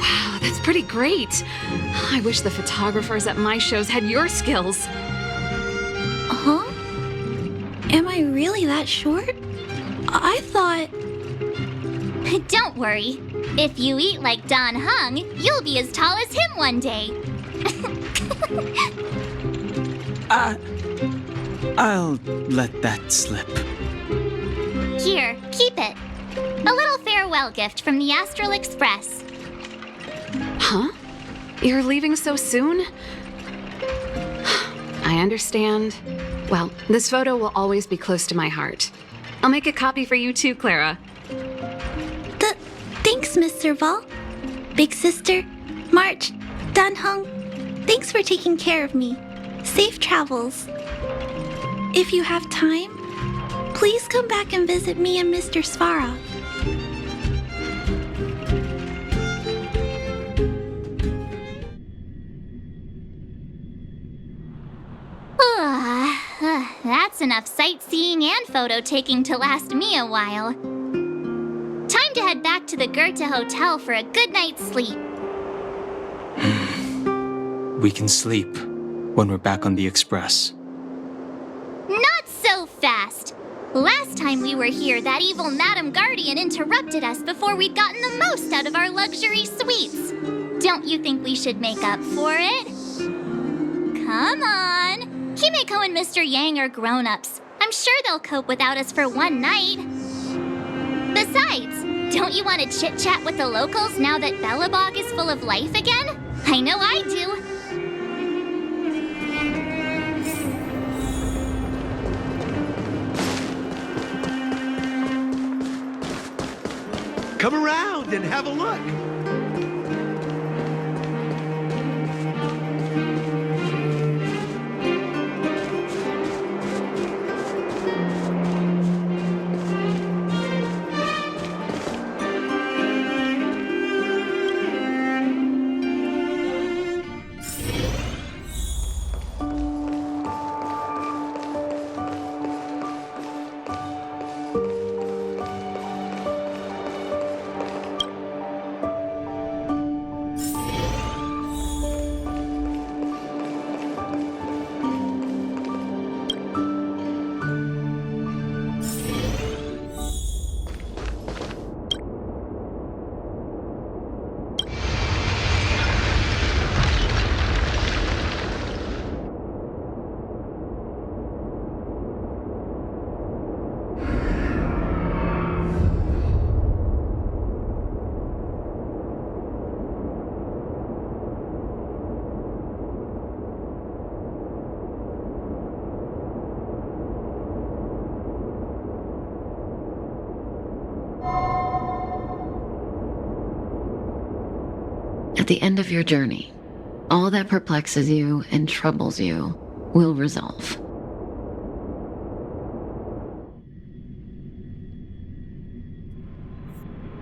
Wow, that's pretty great. I wish the photographers at my shows had your skills. Huh? Am I really that short? I thought... Don't worry. If you eat like Don Hung, you'll be as tall as him one day. I'll let that slip. Here, keep it. A little farewell gift from the Astral Express. Huh? You're leaving so soon? I understand. Well, this photo will always be close to my heart. I'll make a copy for you too, Clara. Thanks, Mr. Vol. Big Sister, March, Dan Hung, thanks for taking care of me. Safe travels. If you have time, please come back and visit me and Mr. Svarog. That's enough sightseeing and photo taking to last me a while. Time to head back to the Goethe Hotel for a good night's sleep. We can sleep when we're back on the Express. Not so fast! Last time we were here, that evil Madam Guardian interrupted us before we'd gotten the most out of our luxury suites. Don't you think we should make up for it? Come on! Himeko and Mr. Yang are grown-ups. I'm sure they'll cope without us for one night. Besides, don't you want to chit-chat with the locals now that Bellabog is full of life again? I know I do. Come around and have a look. At the end of your journey, all that perplexes you and troubles you will resolve.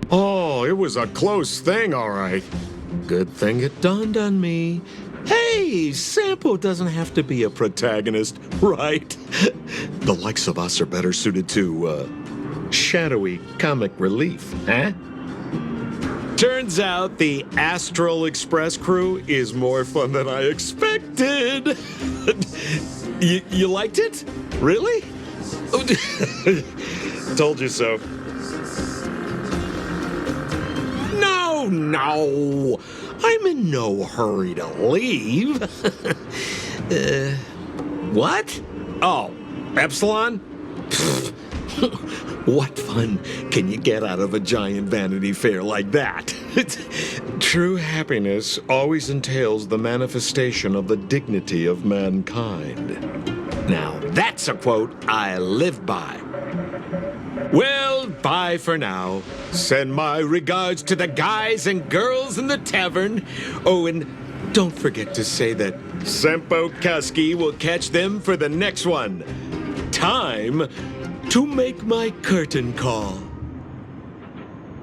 Oh, it was a close thing, all right. Good thing it dawned on me. Hey, Sampo doesn't have to be a protagonist, right? The likes of us are better suited to, shadowy comic relief, huh? Turns out the Astral Express crew is more fun than I expected. You liked it? Really? Told you so. No. I'm in no hurry to leave. What? Oh, Epsilon? What fun can you get out of a giant Vanity Fair like that? True happiness always entails the manifestation of the dignity of mankind. Now, that's a quote I live by. Well, bye for now. Send my regards to the guys and girls in the tavern. Oh, and don't forget to say that Sempo Kasky will catch them for the next one. Time to make my curtain call.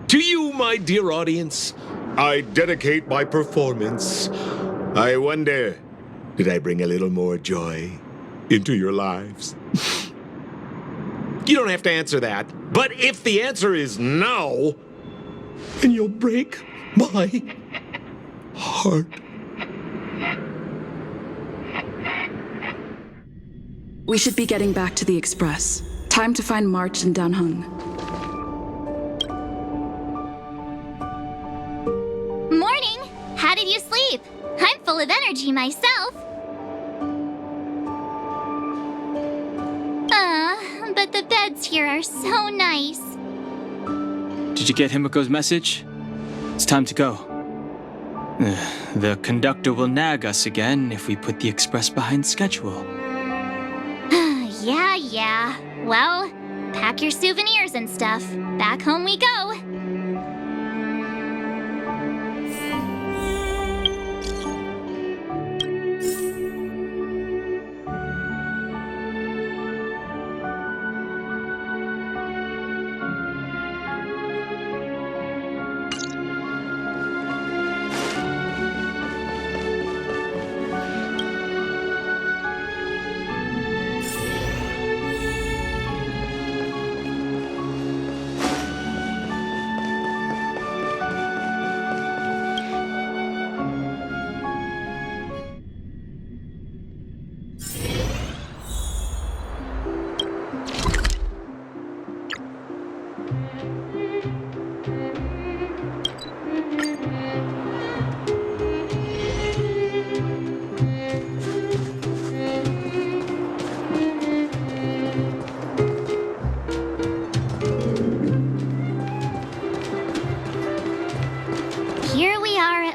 To you, my dear audience, I dedicate my performance. I wonder, did I bring a little more joy into your lives? You don't have to answer that, but if the answer is no, then you'll break my heart. heart. We should be getting back to the Express. Time to find March and Danheng. Morning! How did you sleep? I'm full of energy myself. But the beds here are so nice. Did you get Himiko's message? It's time to go. The conductor will nag us again if we put the express behind schedule. Yeah. Well, pack your souvenirs and stuff. Back home we go.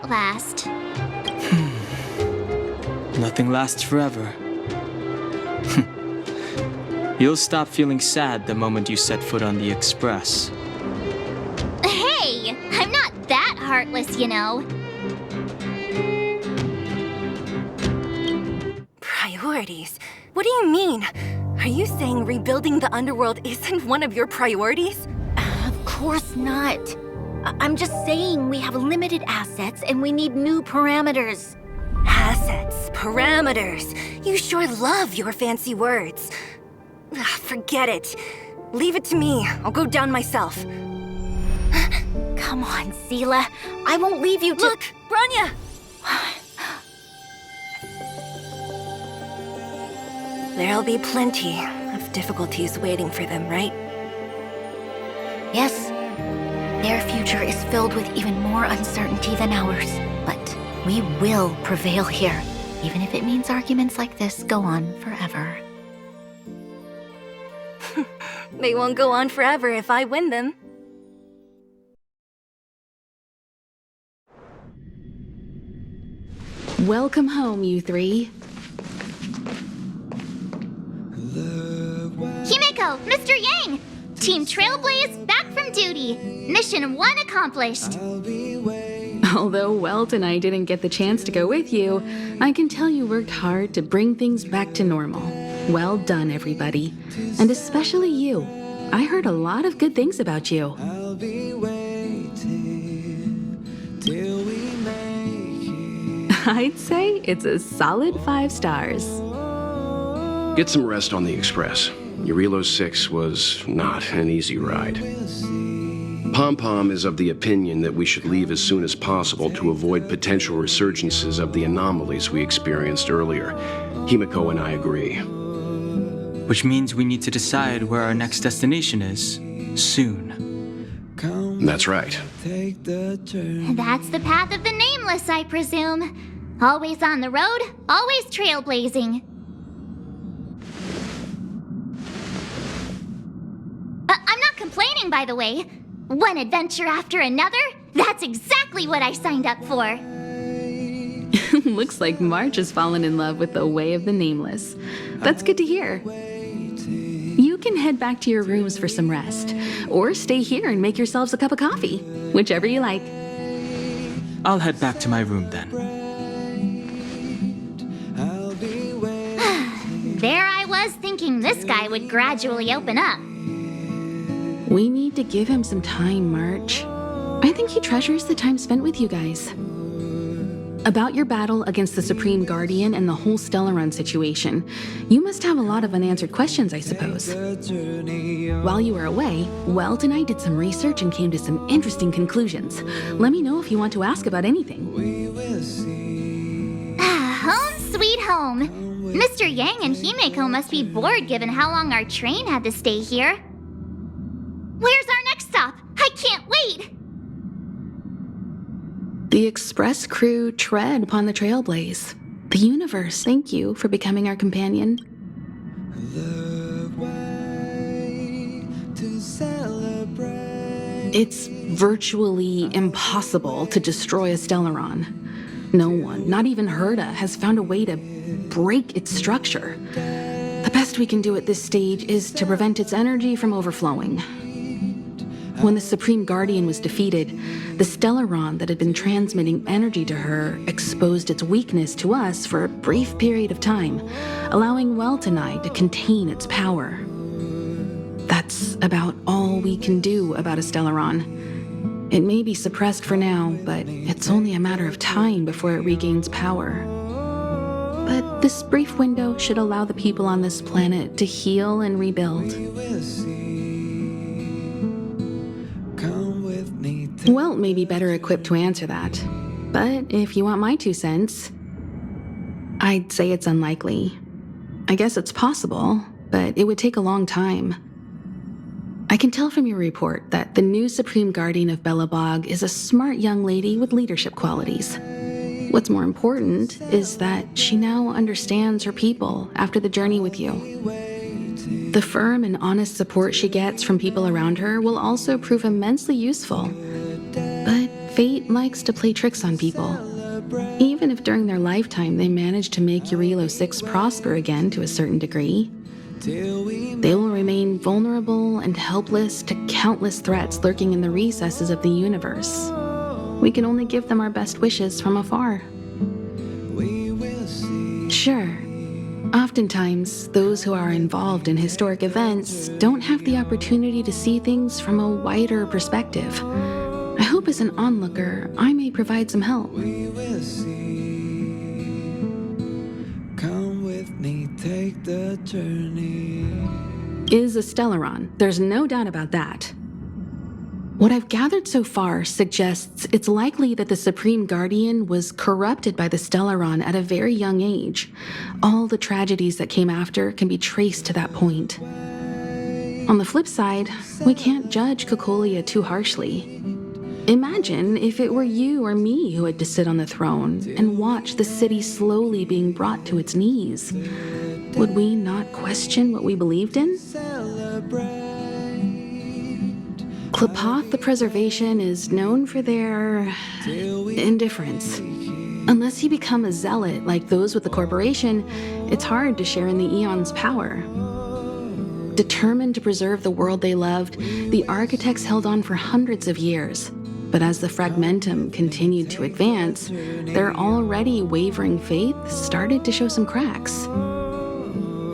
Last. Nothing lasts forever. You'll stop feeling sad the moment you set foot on the express. Hey! I'm not that heartless, you know. Priorities? What do you mean? Are you saying rebuilding the underworld isn't one of your priorities? Of course not. I'm just saying we have limited assets and we need new parameters. Assets, parameters. You sure love your fancy words. Forget it. Leave it to me. I'll go down myself. Come on, Seela. I won't leave you to— Look, Branya! There'll be plenty of difficulties waiting for them, right? Yes. Their future is filled with even more uncertainty than ours. But we will prevail here, even if it means arguments like this go on forever. They won't go on forever if I win them. Welcome home, you three. Himiko, Mr. Yang! Team Trailblaze back from duty. Mission 1 accomplished. Although Welt and I didn't get the chance to go with you, I can tell you worked hard to bring things back to normal. Well done, everybody. And especially you. I heard a lot of good things about you. I'll be waiting till we make it. I'd say it's a solid 5 stars. Get some rest on the Express. Eurilo 6 was not an easy ride. Pom-Pom is of the opinion that we should leave as soon as possible to avoid potential resurgences of the anomalies we experienced earlier. Himiko and I agree. Which means we need to decide where our next destination is, soon. That's right. That's the path of the Nameless, I presume. Always on the road, always trailblazing. I'm not complaining, by the way. One adventure after another? That's exactly what I signed up for. Looks like March has fallen in love with the way of the Nameless. That's good to hear. You can head back to your rooms for some rest, or stay here and make yourselves a cup of coffee, whichever you like. I'll head back to my room then. There I was thinking this guy would gradually open up. We need to give him some time, March. I think he treasures the time spent with you guys. About your battle against the Supreme Guardian and the whole Stellaron situation, you must have a lot of unanswered questions, I suppose. While you were away, Welt and I did some research and came to some interesting conclusions. Let me know if you want to ask about anything. sweet home. Mr. Yang and Himeko must be bored given how long our train had to stay here. Where's our next stop? I can't wait! The express crew tread upon the trailblaze. The universe, thank you for becoming our companion. It's virtually impossible to destroy a Stellaron. No one, not even Herta, has found a way to break its structure. The best we can do at this stage is to prevent its energy from overflowing. When the Supreme Guardian was defeated, the Stellaron that had been transmitting energy to her exposed its weakness to us for a brief period of time, allowing Welt and I to contain its power. That's about all we can do about a Stellaron. It may be suppressed for now, but it's only a matter of time before it regains power. But this brief window should allow the people on this planet to heal and rebuild. Welt may be better equipped to answer that, but if you want my 2 cents, I'd say it's unlikely. I guess it's possible, but it would take a long time. I can tell from your report that the new Supreme Guardian of Belobog is a smart young lady with leadership qualities. What's more important is that she now understands her people after the journey with you. The firm and honest support she gets from people around her will also prove immensely useful. But fate likes to play tricks on people. Even if during their lifetime they manage to make Urilo 6 prosper again to a certain degree, they will remain vulnerable and helpless to countless threats lurking in the recesses of the universe. We can only give them our best wishes from afar. Sure, oftentimes those who are involved in historic events don't have the opportunity to see things from a wider perspective. I hope as an onlooker, I may provide some help. Come with me, take the journey. Is a Stellaron. There's no doubt about that. What I've gathered so far suggests it's likely that the Supreme Guardian was corrupted by the Stellaron at a very young age. All the tragedies that came after can be traced to that point. On the flip side, we can't judge Cocolia too harshly. Imagine if it were you or me who had to sit on the throne and watch the city slowly being brought to its knees. Would we not question what we believed in? Klapoth the Preservation is known for their indifference. Unless you become a zealot like those with the corporation, it's hard to share in the Eon's power. Determined to preserve the world they loved, the architects held on for hundreds of years. But as the Fragmentum continued to advance, their already wavering faith started to show some cracks.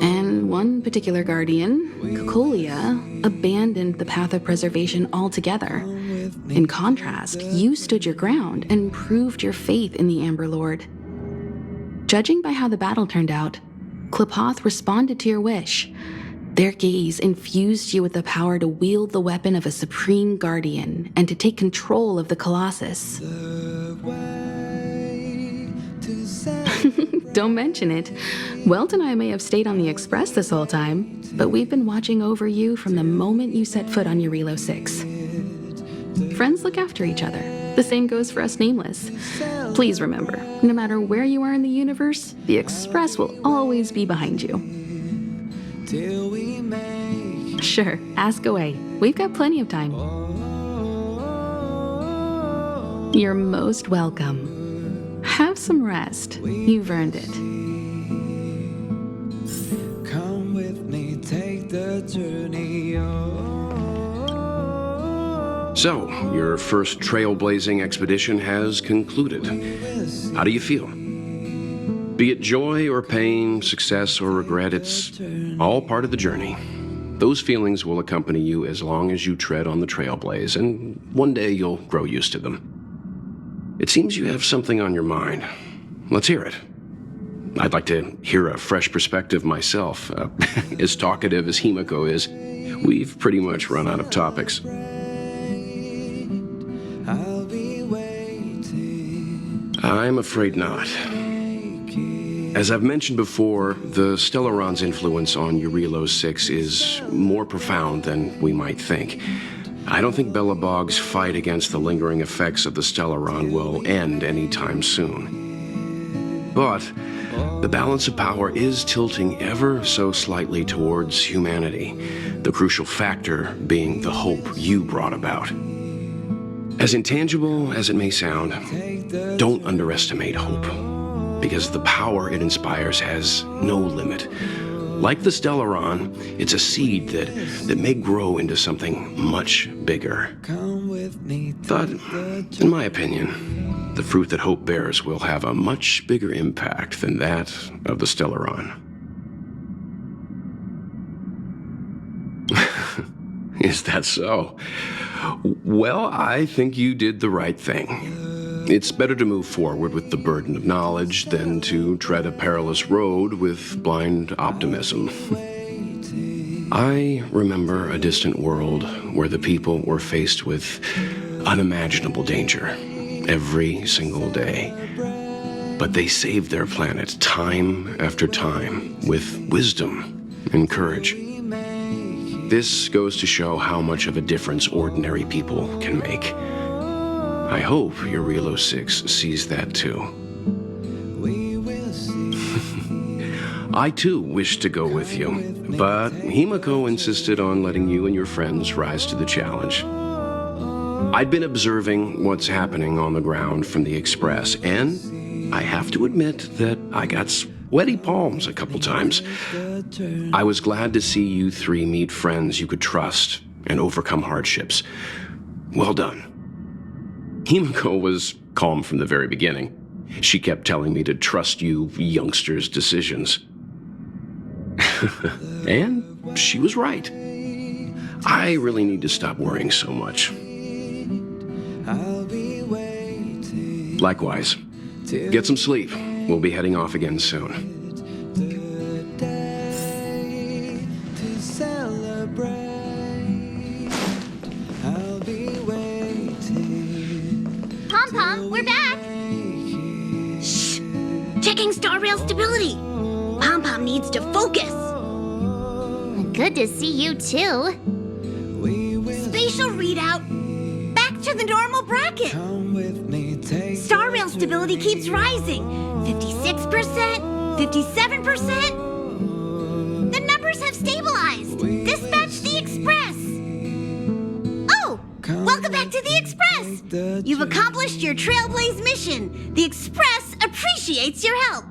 And one particular guardian, Cocolia, abandoned the path of preservation altogether. In contrast, you stood your ground and proved your faith in the Amber Lord. Judging by how the battle turned out, Klapoth responded to your wish. Their gaze infused you with the power to wield the weapon of a Supreme Guardian and to take control of the Colossus. Don't mention it. Welt and I may have stayed on the Express this whole time, but we've been watching over you from the moment you set foot on Urilo 6. Friends look after each other. The same goes for us Nameless. Please remember, no matter where you are in the universe, the Express will always be behind you. Sure, ask away. We've got plenty of time. You're most welcome. Have some rest. You've earned it. Come with me, take the journey. So, your first trailblazing expedition has concluded. How do you feel? Be it joy or pain, success or regret, it's all part of the journey. Those feelings will accompany you as long as you tread on the trailblaze, and one day you'll grow used to them. It seems you have something on your mind. Let's hear it. I'd like to hear a fresh perspective myself. As talkative as Himeko is, we've pretty much run out of topics. I'll be waiting. I'm afraid not. As I've mentioned before, the Stellaron's influence on Eurilo 6 is more profound than we might think. I don't think Belobog's fight against the lingering effects of the Stellaron will end anytime soon. But the balance of power is tilting ever so slightly towards humanity, the crucial factor being the hope you brought about. As intangible as it may sound, don't underestimate hope, because the power it inspires has no limit. Like the Stellaron, it's a seed that may grow into something much bigger. But, in my opinion, the fruit that hope bears will have a much bigger impact than that of the Stellaron. Is that so? Well, I think you did the right thing. It's better to move forward with the burden of knowledge than to tread a perilous road with blind optimism. I remember a distant world where the people were faced with unimaginable danger every single day. But they saved their planet time after time with wisdom and courage. This goes to show how much of a difference ordinary people can make. I hope Eurilo 6 sees that too. I too wish to go with you, but Himiko insisted on letting you and your friends rise to the challenge. I'd been observing what's happening on the ground from the Express, and I have to admit that I got sweaty palms a couple times. I was glad to see you three meet friends you could trust and overcome hardships. Well done. Himiko was calm from the very beginning. She kept telling me to trust you youngsters' decisions. And she was right. I really need to stop worrying so much. Likewise. Get some sleep. We'll be heading off again soon. Pom-Pom, we're back! Shh! Checking star rail stability! Pom-Pom needs to focus! Good to see you too. Spatial readout! Back to the normal bracket! Star rail stability keeps rising! 56%, 57%! The numbers have stabilized! Dispatch the Express! Oh! Welcome back to the Express! You've accomplished your Trailblaze mission. The Express appreciates your help.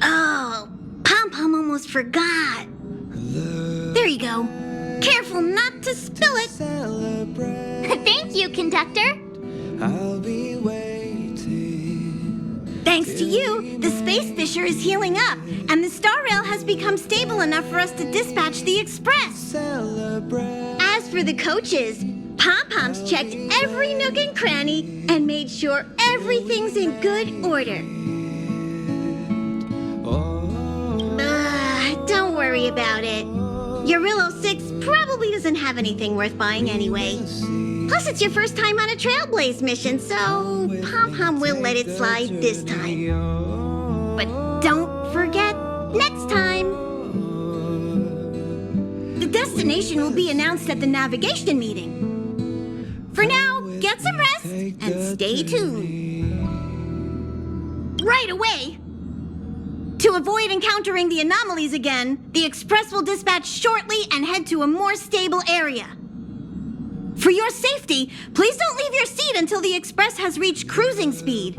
Oh, Pom-Pom almost forgot. There you go. Careful not to spill it. Thank you, conductor. Thanks to you, the space fissure is healing up, and the star rail has become stable enough for us to dispatch the Express. As for the coaches, Pom-Pom's checked every nook and cranny and made sure everything's in good order. Don't worry about it. Eurilo 6 probably doesn't have anything worth buying anyway. Plus, it's your first time on a Trailblaze mission, so Pom-Pom will let it slide this time. But don't forget, next time. The destination will be announced at the navigation meeting. For now, get some rest and stay tuned. Right away! To avoid encountering the anomalies again, the Express will dispatch shortly and head to a more stable area. For your safety, please don't leave your seat until the Express has reached cruising speed.